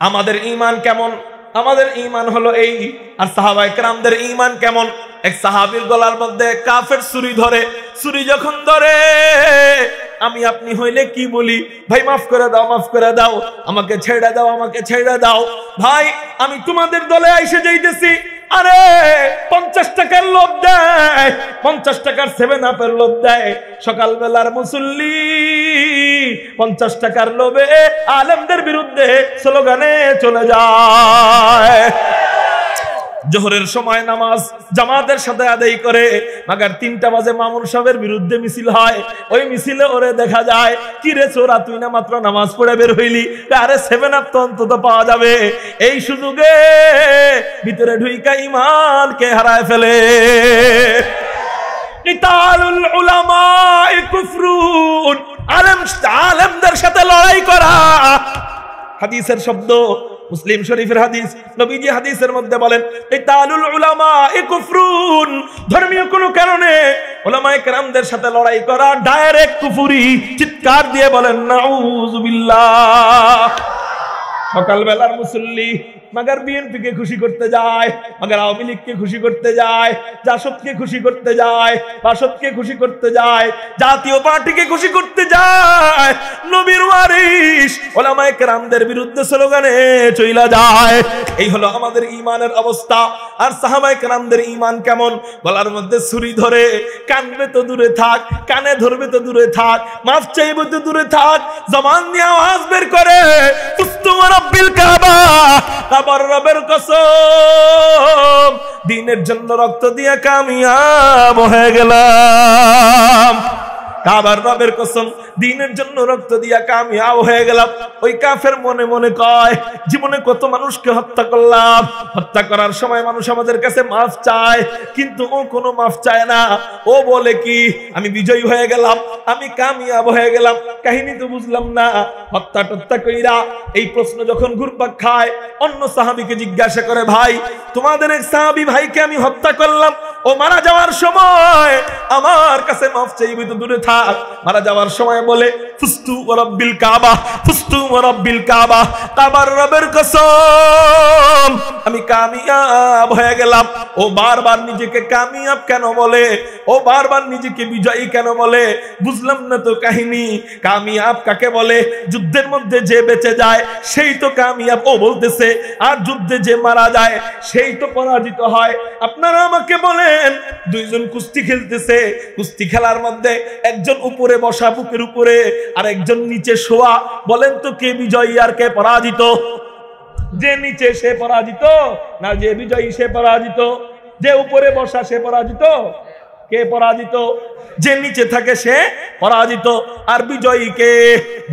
আমাদের ঈমান কেমন? আমাদের ঈমান হলো এই। আর সাহাবায়ে কেরামদের ঈমান কেমন? এক সাহাবীর গলার মধ্যে কাফের ছুরি ধরে, ছুরি যখন ধরে আমি আপনি হইলে কি বলি? ভাই মাফ করে দাও, মাফ করে দাও, আমাকে ছেড়ে দাও, আমাকে ছেড়ে দাও। ভাই আমি তোমাদের দলে এসে যাইতেছি, আরে 50 টাকার লোভ দেয়, 50 টাকার 7 আপের লোভ দেয়। সকালবেলার মুসল্লি 50 টাকার লোভে আলেমদের বিরুদ্ধে স্লোগানে চলে যায়। জোহরের সময় নামাজ জামাতের সাথে আদায় করে, মাগার 3টা বাজে মামুন সাহেবের বিরুদ্ধে মিছিল হয়। ওই মিছিলে ওরে দেখা যায়, কি রে চোরা, তুই না মাত্র নামাজ পড়ে বের হইলি, আরে 7 আপ তো অন্তত পাওয়া যাবে। এই সুযোগে ভিতরে ঢুইকা ঈমানকে হারায় ফেলে। কিতালুল উলামা কুফরুন, আলেমদের সাথে লড়াই করা। হাদিসের শব্দ, মুসলিম শরীফের হাদিস, নবীজি হাদিসের মধ্যে বলেন কিতালুল উলামা কুফরুন, ধর্মীয় কোনো কারণে উলামায়ে কেরামদের সাথে লড়াই করা ডাইরেক্ট কুফরি। চিৎকার দিয়ে বলেন নাউযুবিল্লাহ। সকালবেলার মুসল্লি মাগার বিএনপিকে খুশি করতে যায়, মাগার আওয়ামী লীগকে খুশি করতে যায়, জাসদকে খুশি করতে যায়, বাসদকে খুশি করতে যায়, জাতীয় পার্টিকে খুশি করতে যায়, নবীর ওয়ারিস উলামায়ে কেরামদের বিরুদ্ধে স্লোগানে চইলা যায়। এই হলো আমাদের ঈমানের অবস্থা। আর সাহাবায়ে কেরামদের ঈমান কেমন? গলার মধ্যে ছুরি ধরে, কানবে তো দূরে থাক, কানে ধরবে তো দূরে থাক, মাফ চাইবে তো দূরে থাক, জবান দিয়ে আওয়াজ বের করে তুস্তু রাব্বিল কাবা, কাবার রবের কসম, দ্বীনের জন্য রক্ত দিয়ে কামিয়াব হয়ে গেলাম। কাবার রবের কসম, দ্বীনের জন্য রক্ত দিয়া কামিয়াব হয়ে গেলাম। ওই কাফের মনে মনে কয়, জীবনে কত মানুষকে হত্যা করলাম, হত্যা করার সময় মানুষ আমাদের কাছে মাফ চায়, কিন্তু ও কোনো মাফ চায় না। ও বলে কি, আমি বিজয়ী হয়ে গেলাম, আমি কামিয়াব হয়ে গেলাম। কাহিনী তো বুঝলাম না, হত্যা টত্যা কইরা এই প্রশ্ন যখন ঘুরপাক খায়, অন্য সাহাবীকে জিজ্ঞাসা করে, ভাই তোমাদের এক সাহাবী ভাইকে আমি হত্যা করলাম, ও মারা যাওয়ার সময় আমার কাছে মাফ চাইবে তো দূরে থাক, মারা যাওয়ার সময় বলে ফুস্তু ওয়া রাব্বিল কাবা, ফুস্তু ওয়া রাব্বিল কাবা, কাবার রবের কসম আমি কামিয়াব হয়ে গেলাম। ও বারবার নিজেকে কামিয়াব কেন বলে? ও বারবার নিজেকে বিজয়ী কেন বলে? বুঝলাম না তো কাহিনী। কামিয়াব কাকে বলে? যুদ্ধের মধ্যে যে বেঁচে যায় সেই তো কামিয়াব ও বলতেছে, আর যুদ্ধে যে মারা যায় সেই তো পরাজিত হয়। আপনারা আমাকে বলেন, দুইজন কুস্তি খেলতেছে, কুস্তি খেলার মধ্যে একজন উপরে বসা বুকের উপরে আর একজন নিচে শোয়া, বলেন তো কে বিজয়ী আর কে পরাজিত? যে নিচে সে পরাজিত না যে বিজয়ী সে পরাজিত? যে উপরে বসা সে পরাজিত? কে পরাজিত? যে নিচে থাকে সে পরাজিত। আর বিজয়ী কে?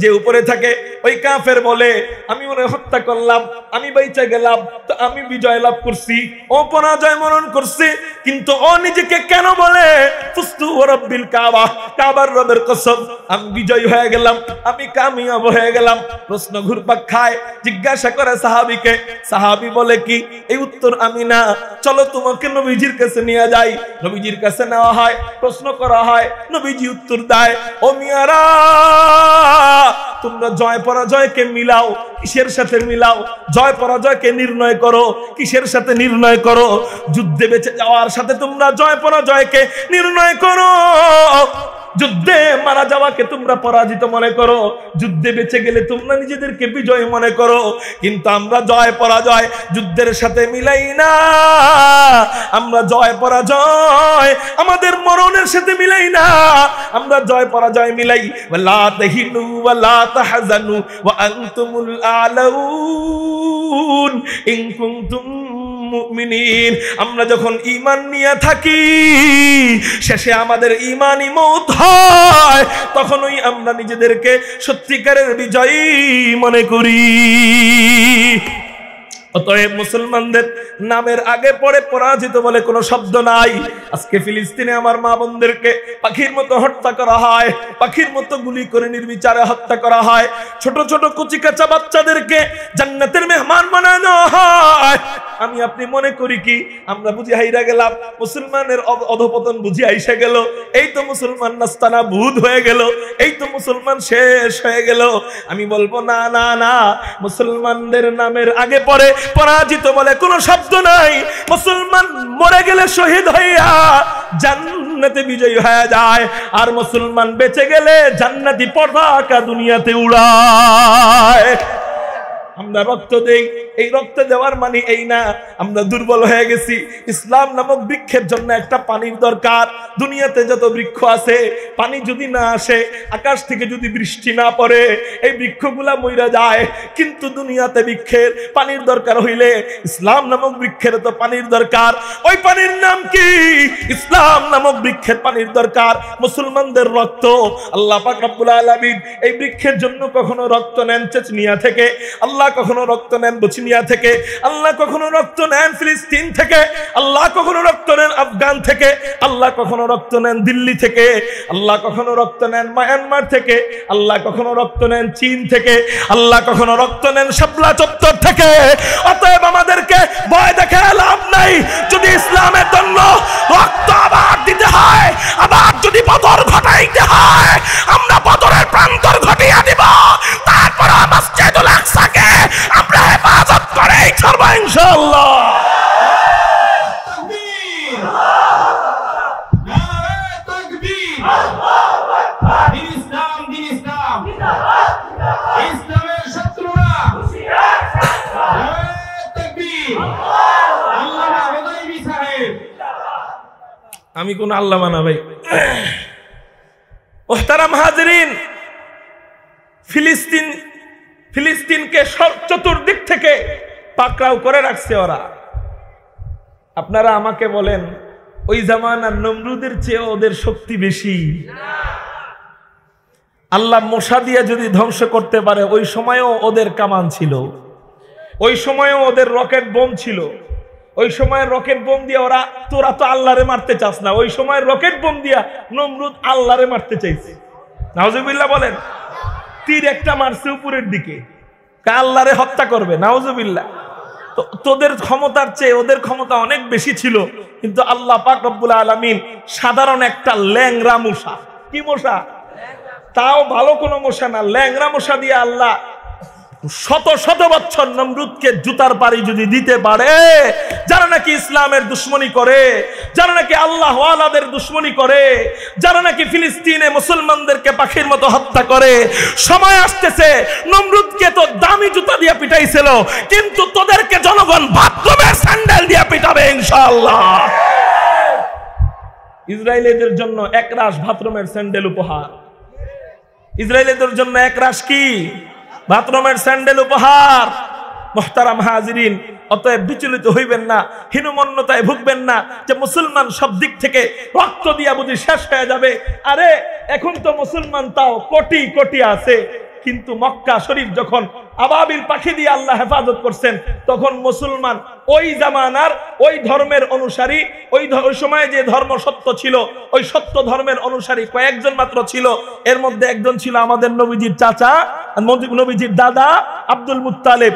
যে উপরে থাকে। ওই কাফের বলে, আমি ওরে হত্যা করলাম, আমি বেঁচে গেলাম, তো আমি বিজয় লাভ করছি, ও পরাজয় মরণ করছে। কিন্তু ও নিজেকে কেন বলে ফুস্তু ওয়া রাব্বিল কাবা, কাবার রবের কসম আমি বিজয়ী হয়ে গেলাম, আমি কামিয়াব হয়ে গেলাম। প্রশ্ন ঘুরপাক খায়, জিজ্ঞাসা করে সাহাবীকে, সাহাবী বলে কি, এই উত্তর আমি না, চলো তোমাকে নবীজির কাছে নিয়ে যাই। নবীজির কাছে নেওয়া হয়, প্রশ্ন করা হয়, নবীজি উত্তর দেয়, ও মিয়ারা তোমরা জয় পরাজয়কে মিলাও, কিসের সাথে মিলাও? জয় পরাজয়কে নির্ণয় করো, কিসের সাথে নির্ণয় করো? যুদ্ধে বেঁচে যাওয়ার সাথে তোমরা জয় পরাজয়কে নির্ণয় করো। যুদ্ধে মারা যাওয়াকে তোমরা পরাজিত মনে করো, যুদ্ধে বেঁচে গেলে তোমরা নিজেদেরকে বিজয় মনে করো। কিন্তু আমরা জয় পরাজয় যুদ্ধের সাথে মিলাই না, আমরা জয় পরাজয় আমাদের মরণের সাথে মিলাই না, আমরা জয় পরাজয় মিলাই ওয়ালা তাহিনু ওয়ালা তাহজানু ওয়া আনতুমুল আলাউন ইন কুনতুম মুমিনিন। আমরা যখন ঈমান নিয়ে থাকি, শেষে আমাদের ঈমানি মওত হয়, তখনই আমরা নিজেদেরকে সত্যিকারের বিজয়ী মনে করি। অতএব মুসলমানদের নামের আগে পরে পরাজিত বলে কোনো শব্দ নাই। আজকে ফিলিস্তিনে আমার মা বোনদেরকে পাখির মতো হত্যা করা হয়, পাখির মতো গুলি করে নির্বিচারে হত্যা করা হয়। ছোট ছোট কচি কাঁচা বাচ্চাদেরকে জান্নাতের মেহমান বানানো হয়। আমি আপনি মনে করি কি আমরা বুঝি হাইরা গেলাম, মুসলমানের অধপতন বুঝি আইসা গেল, এই তো মুসলমান নাস্তানা বুধ হয়ে গেল, এই তো মুসলমান শেষ হয়ে গেল। আমি বলবো না না না, মুসলমানদের নামের আগে পরে পরাজিত বলে কোনো শব্দ নাই। মুসলমান মরে গেলে শহীদ হইয়া জান্নাতে বিজয়ী হয়ে যায়, আর মুসলমান বেঁচে গেলে জান্নাতি পতাকা দুনিয়াতে উড়ায়। আমরা রক্ত দেই, এই রক্ত দেওয়ার মানে এই না আমরা দুর্বল হয়ে গেছি। ইসলাম নামক বৃক্ষের জন্য একটা পানির দরকার। দুনিয়াতে যত বৃক্ষ আছে, পানি যদি না আসে, আকাশ থেকে যদি বৃষ্টি না পড়ে, এই বৃক্ষগুলা মইরা যায়। কিন্তু দুনিয়াতে বৃক্ষের পানির দরকার হইলে ইসলাম নামক বৃক্ষের তো পানির দরকার। ওই পানির নাম কি? ইসলাম নামক বৃক্ষের পানির দরকার মুসলমানদের রক্ত। আল্লাহ পাক রব্বুল আলামিন এই বৃক্ষের জন্য কখনো রক্ত নেন চেচনিয়া থেকে, আল্লাহ কখনো রক্ত নেন বসনিয়া থেকে, আল্লাহ কখনো রক্ত নেন ফিলিস্তিন থেকে, আল্লাহ কখনো রক্ত নেন আফগান থেকে, আল্লাহ কখনো রক্ত নেন দিল্লি থেকে, আল্লাহ কখনো রক্ত নেন মায়ানমার থেকে, আল্লাহ কখনো রক্ত নেন চীন থেকে, আল্লাহ কখনো রক্ত নেন শাপলা চত্বর থেকে। অতএব আমাদেরকে ভয় দেখে লাভ নাই। যদি ইসলামের জন্য রক্ত আবার দিতে হয়, আবার যদি বদর ঘটাইতে হয়, আমরা বদরের প্রান্তর ঘটিয়ে দিব। তারপর মসজিদুল আকসাকে আমরা হেফাজত করে ছাড়ব ইনশাআল্লাহ। ইসলামের শত্রুরা আমি কোন আল্লামা না ভাই। মুহতারাম হাজিরিন, ফিলিস্তিনকে চতুর্দিক থেকে পাকড়াও করে রাখছে ওরা। আপনারা আমাকে বলেন, ওই জামানার নমরুদের চেয়ে ওদের শক্তি বেশি? আল্লাহ মশা দিয়ে যদি ধ্বংস করতে পারে, ওই সময়ও ওদের কামান ছিল, ওই সময়ও ওদের রকেট বোম ছিল। ওই সময় রকেট বোম দিয়ে তোরা তো আল্লাহরে মারতে চাস না, ওই সময় রকেট বোম দিয়া নমরুদ আল্লাহরে মারতে চাইছে। নাউজুবিল্লাহ বলেন। তীর একটা মারছে উপরের দিকে, আল্লাহরে হত্যা করবে। নাউজুবিল্লাহ। তো তোদের ক্ষমতার চেয়ে ওদের ক্ষমতা অনেক বেশি ছিল। কিন্তু আল্লাহ পাক রব্বুল আলামিন সাধারণ একটা ল্যাংরা মশা, কি মশা, তাও ভালো কোনো মশা না, ল্যাংরা মশা দিয়ে আল্লাহ শত শত বছর নমরুদকে জুতার বাড়ি যদি দিতে পারে, যারা নাকি ইসলামের দুশ্মনী করে, যারা নাকি আল্লাহ ওয়ালাদের দুশ্মনী করে, যারা নাকি ফিলিস্তিনে মুসলমানদেরকে পাখির মতো হত্যা করে, সময় আসতেছে। নমরুদকে তো দামি জুতা দিয়ে পিটাইছিল, কিন্তু তোদেরকে জনগণ বাথরুমের স্যান্ডেল দিয়ে পিটাবে ইনশাআল্লাহ। ইসরায়েলিদের জন্য একরাশ বাথরুমের স্যান্ডেল উপহার। ইসরায়েলিদের জন্য একরাশ কি? বাথরুমের স্যান্ডেল উপহার। মুহতারাম হাজিরিন, অতএব বিচলিত হইবেন না, হীনমন্যতায় ভুগবেন না যে মুসলমান সব দিক থেকে রক্ত দিয়া বুঝি শেষ হয়ে যাবে। আরে এখন তো মুসলমান তাও কোটি কোটি আছে, কিন্তু মক্কা শরীফ যখন আবাবিল পাখি দিয়ে আল্লাহ হেফাজত করছেন, তখন মুসলমান ওই জামানার ওই ধর্মের অনুসারী, ওই সময় যে ধর্ম সত্য ছিল, ওই সত্য ধর্মের অনুসারী কয়েকজন মাত্র ছিল। এর মধ্যে একজন ছিল আমাদের নবীজির চাচা, নবীজির দাদা আব্দুল মুত্তালিব।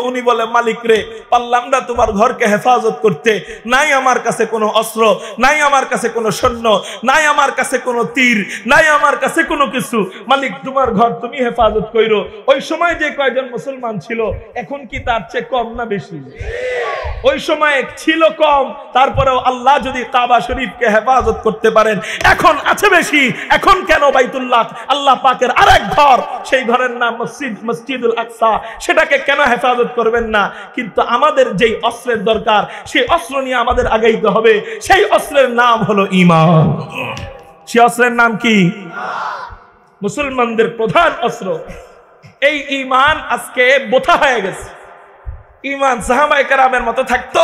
উনি বলে, মালিক রে, পারলাম না তোমার ঘরকে হেফাজত করতে, নাই আমার কাছে কোনো অস্ত্র, নাই আমার কাছে কোনো সৈন্য, নাই আমার কাছে কোনো তীর, নাই আমার কাছে কোনো কিছু, মালিক তোমার ঘর তুমি হেফাজত কইরো। ওই সময় যে কয়জন মুসলমান ছিল, এখন কি তার চেয়ে কম না বেশি? ওই সময় ছিল কম, তারপরেও আল্লাহ যদি কাবা শরীফকে হেফাজত করতে পারেন, এখন আছে বেশি। এখন কেন বাইতুল্লাহ আল্লাহ পাকের আরেক ঘর, সেই ঘরের নাম মসজিদুল আকসা, সেটাকে কেন হেফাজত করবেন না? কিন্তু আমাদের যেই অস্ত্রের দরকার, সেই অস্ত্র নিয়ে আমাদের আগাইতে হবে। সেই অস্ত্রের নাম হলো ঈমান। সেই অস্ত্রের নাম কি? মুসলমানদের প্রধান অস্ত্র এই ঈমান আজকে বোথা হয়ে গেছে। ঈমান সাহাবায়ে কেরামের মতো থাকতো,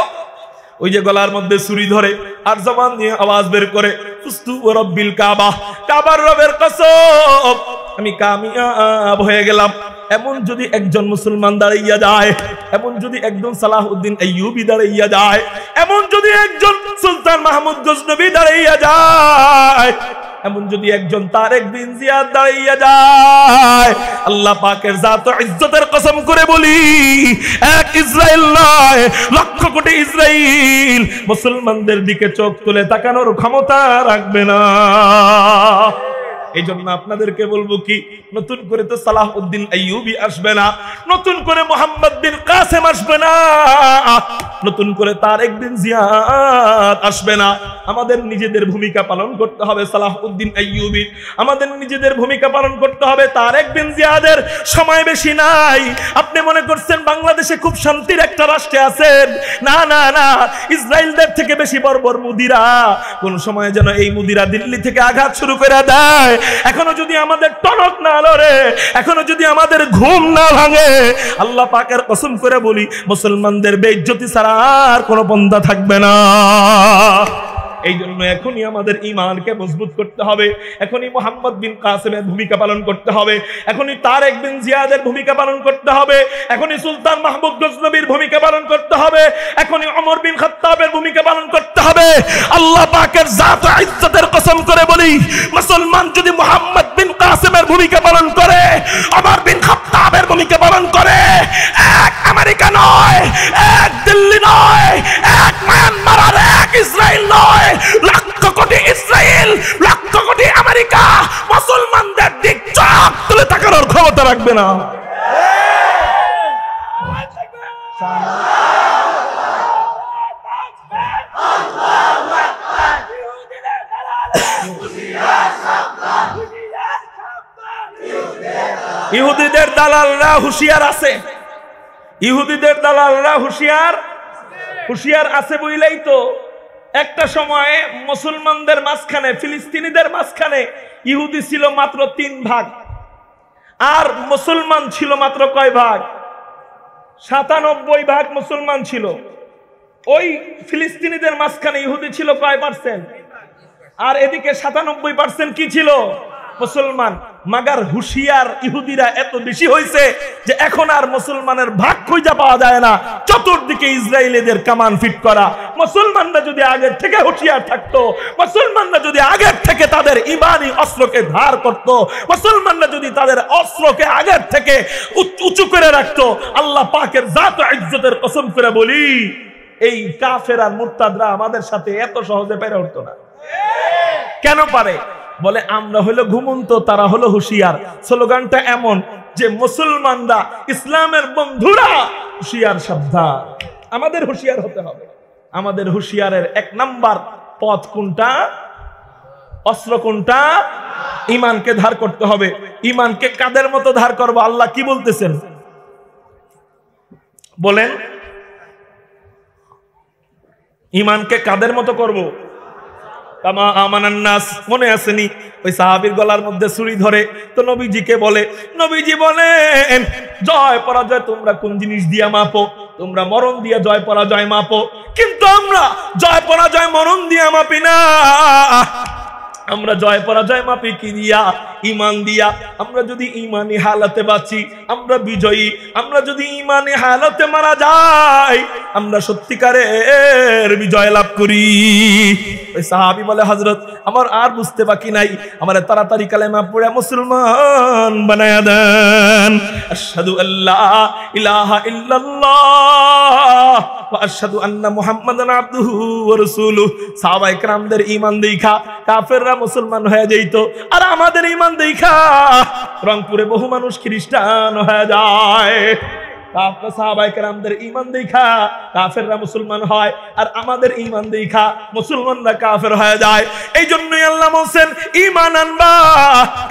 ওই যে গলার মধ্যে ছুরি ধরে আর জবান দিয়ে আওয়াজ বের করে, ফুস্তু রব্বিল কাবা, কাবার রবের কসম আমি কামিয়াব হয়ে গেলাম। এমন যদি একজন মুসলমান দাঁড়াইয়া যায়, এমন যদি একজন সালাহউদ্দিন আইয়ুবী দাঁড়াইয়া যায়, এমন যদি একজন সুলতান মাহমুদ গজনবী দাঁড়াইয়া যায়, এমন যদি একজন তারেক বিন জিয়াদ দাঁড়াইয়া যায়, আল্লাহ পাকের জাত ও ইজ্জতের কসম করে বলি, এক ইসরাইল নয়, লক্ষ কোটি ইসরাইল মুসলমানদের দিকে চোখ তুলে তাকানোর ক্ষমতা রাখবে না। এই জন্য আপনাদেরকে বলবো কি, নতুন করে তো সালাহউদ্দিন আইয়ুবী আসবে না, নতুন করে মোহাম্মদ বিন কাসেম আসবে না, নতুন করে তারেক বিন জিয়াদ আসবে না। আমাদের নিজেদের ভূমিকা পালন করতে হবে সালাহউদ্দিন আইয়ুবীর, আমাদের নিজেদের ভূমিকা পালন করতে হবে তারেক বিন জিয়াদের। সময় বেশি নাই। আপনি মনে করছেন বাংলাদেশে খুব শান্তির একটা রাষ্ট্রে আছেন? না না না, ইসরায়েলদের থেকে বেশি বর্বর মুদিরা। কোন সময় যেন এই মুদিরা দিল্লি থেকে আঘাত শুরু করে দেয়। এখনো যদি আমাদের টনক না লড়ে, এখনো যদি আমাদের ঘুম না ভাঙে, আল্লাহ পাকের কসম করে বলি, মুসলমানদের বেইজ্জতি ছাড়া আর কোনো পন্থা থাকবে না। এই জন্য এখনই আমাদের ঈমানকে মজবুত করতে হবে, এখনই মোহাম্মদ বিন কাসেমের ভূমিকা পালন করতে হবে, এখনই তারেক বিন জিয়াদের ভূমিকা পালন করতে হবে, এখনই সুলতান মাহমুদ গজনবীর ভূমিকা পালন করতে হবে, এখনই ওমর বিন খাত্তাবের ভূমিকা পালন করতে হবে। আল্লাহ পাকের জাত ও ইজ্জতের কসম করে বলি, মুসলমান যদি মোহাম্মদ বিন কাসেমের ভূমিকা পালন করে, ওমর বিন খাত্তাবের ভূমিকা পালন করে, এক আমেরিকা নয়, এক দিল্লি নয়, এক মায়ানমার আর এক ইসরায়েল নয়, লক্ষ কোটি ইসরায়েল, লক্ষ কোটি আমেরিকা মুসলমানদের দিক চোখ তুলে তাকানোর ক্ষমতা রাখবে না। ইহুদিদের দালালরা হুঁশিয়ার আছে, ইহুদিদের দালালরা হুঁশিয়ার আছে বইলেই তো একটা সময়ে মুসলমানদের মাঝখানে, ফিলিস্তিনিদের মাঝখানে ইহুদি ছিল মাত্র 3 ভাগ, আর মুসলমান ছিল মাত্র কয় ভাগ? 97 ভাগ মুসলমান ছিল। ওই ফিলিস্তিনিদের মাঝখানে ইহুদি ছিল কয় পার্সেন্ট? আর এদিকে 97% কি ছিল? মুসলমান। মাগার হুশিয়ার ইহুদিরা এত বেশি হয়েছে যে এখন আর মুসলমানের ভাগ খুঁজে পাওয়া যায় না, চতুর্দিকে ইসরায়েলিদের কামান ফিট করা। মুসলমানরা যদি আগের থেকে হুশিয়ার থাকতো, মুসলমানরা যদি আগের থেকে তাদের ঈমানি অস্ত্রকে ধার করত, মুসলমানরা যদি তাদের অস্ত্রকে আগের থেকে উঁচু করে রাখতো, আল্লাহ পাকের জাত ও ইজ্জতের কসম করে বলি, এই কাফের আর মুরতাদরা আমাদের সাথে এত সহজে পেরে উঠতো না। কেন পারে? বলে আমরা হলো ঘুমন্ত, তারা হলো হুশিয়ার। স্লোগানটা এমন যে মুসলমানরা, ইসলামের বন্ধুরা হুশিয়ার, সাবধান। আমাদের হুশিয়ার হতে হবে। আমাদের হুশিয়ারের 1 নাম্বার পথ কোনটা? অস্ত্র কোনটা? ঈমানকে ধার করতে হবে। ঈমানকে কাদের মতো ধার করব? আল্লাহ কি বলতেছেন বলেন? ঈমানকে কাদের মতো করব? কামা আমানান নাস। মনে আসেনি ওই সাহাবীর গলার মধ্যে ছুরি ধরে তো নবীজিকে বলে, নবীজি বলেন জয় পরাজয় তোমরা কোন জিনিস দিয়া মাপো? তোমরা মরণ দিয়া জয় পরাজয় মাপো, কিন্তু আমরা জয় পরাজয় মরণ দিয়া মাপি না। আমরা জয় পরাজয় মাপি কি দিয়া? ঈমান দিয়া। আমরা যদি ঈমানি হালাতে বাঁচি আমরা বিজয়ী, আমরা যদি ঈমানি হালাতে মারা যাই আমরা সত্যিকারের বিজয় লাভ করি। ওই সাহাবী বলে, হযরত আমার আর বুঝতে বাকি নাই, আমার তাড়াতাড়ি কালেমা পড়ে মুসলমান বানায়া দেন। আশহাদু আল্লা ইলাহা ইল্লাল্লাহ ওয়া আশহাদু আন্না মুহাম্মাদান আবদুহু ওয়া রাসূলুহু। সাহাবায়ে কেরামদের ঈমান দেখা কাফেররা মুসলমান হয়ে যাইত, আর আমাদের ঈমান দেখা রংপুরে বহু মানুষ খ্রিস্টান হয়ে যায়। সাহাবায়ে কেরামদের ঈমান দেখা কাফেররা মুসলমান হয়, আর আমাদের ঈমান দেখা মুসলমানরা কাফের হয়ে যায়। এই জন্যই আল্লাহ বলেন ঈমান আনবা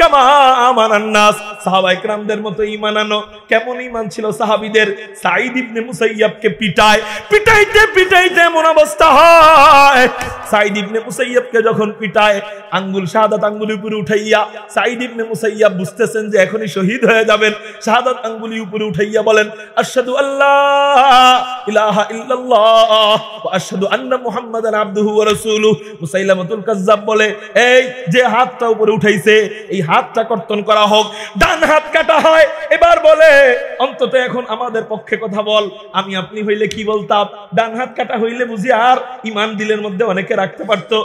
কামা আমানান নাস। সাহাবায়ে কেরামদের মতো ঈমান আনো। কেমন ঈমান ছিল সাহাবীদের? সাঈদ ইবনে মুসাইয়াবকে পিটাইতে পিটাইতে এমন অবস্থা হয়, সাঈদ ইবনে মুসাইয়াবকে যখন পিটায় আঙ্গুল শাহাদাত আঙ্গুলি উপরে উঠাইয়া সাঈদ ইবনে মুসাইয়াব বুঝতেছেন যে এখনই শহীদ হয়ে যাবেন, শাহাদাত আঙ্গুলি উপরে উঠাইয়া বলেন আশহাদু আল্লা ইলাহা ইল্লাল্লাহ ওয়া আশহাদু আন্না মুহাম্মাদান আবদুহু ওয়া রাসূলুহু। মুসাইলামাতুল কাজ্জাব বলে, এই যে হাতটা উপরে উঠাইছে এই হাতটা কর্তন করা হোক। ডান হাত কাটা হয়। এবার বলে অন্তত এখন আমাদের পক্ষে কথা বল, আমি আপনি হইলে কি বলতাম? ডান হাত কাটা হইলে বুঝি আর ইমান দিলের মধ্যে অনেকে রাখতে পারতো?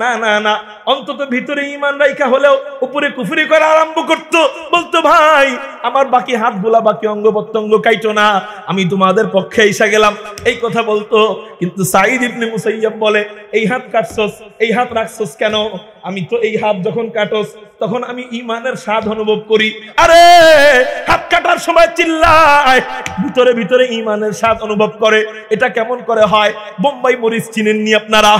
না না না, অন্তত ভিতরে ইমান রাইখা হলেও উপরে কুফরি করা আরম্ভ করতো। বলতো ভাই আমার বাকি হাতগুলা বাকি অঙ্গ প্রত্যঙ্গ কাইটো না, আমি তোমাদের পক্ষে এসে গেলাম, এই কথা বলতো। কিন্তু সাঈদ ইবনে মুসাইয়্যিব বলে এই হাত কাটছস, এই হাত রাখছস কেন? আমি তো এই হাত যখন কাটস তখন আমি ইমানের স্বাদ অনুভব করি। আরে হাত কাটার সময় চিল্লায়, ভিতরে ভিতরে ইমানের স্বাদ অনুভব করে। এটা কেমন করে হয়? বোম্বাই মরিচ চিনেননি আপনারা?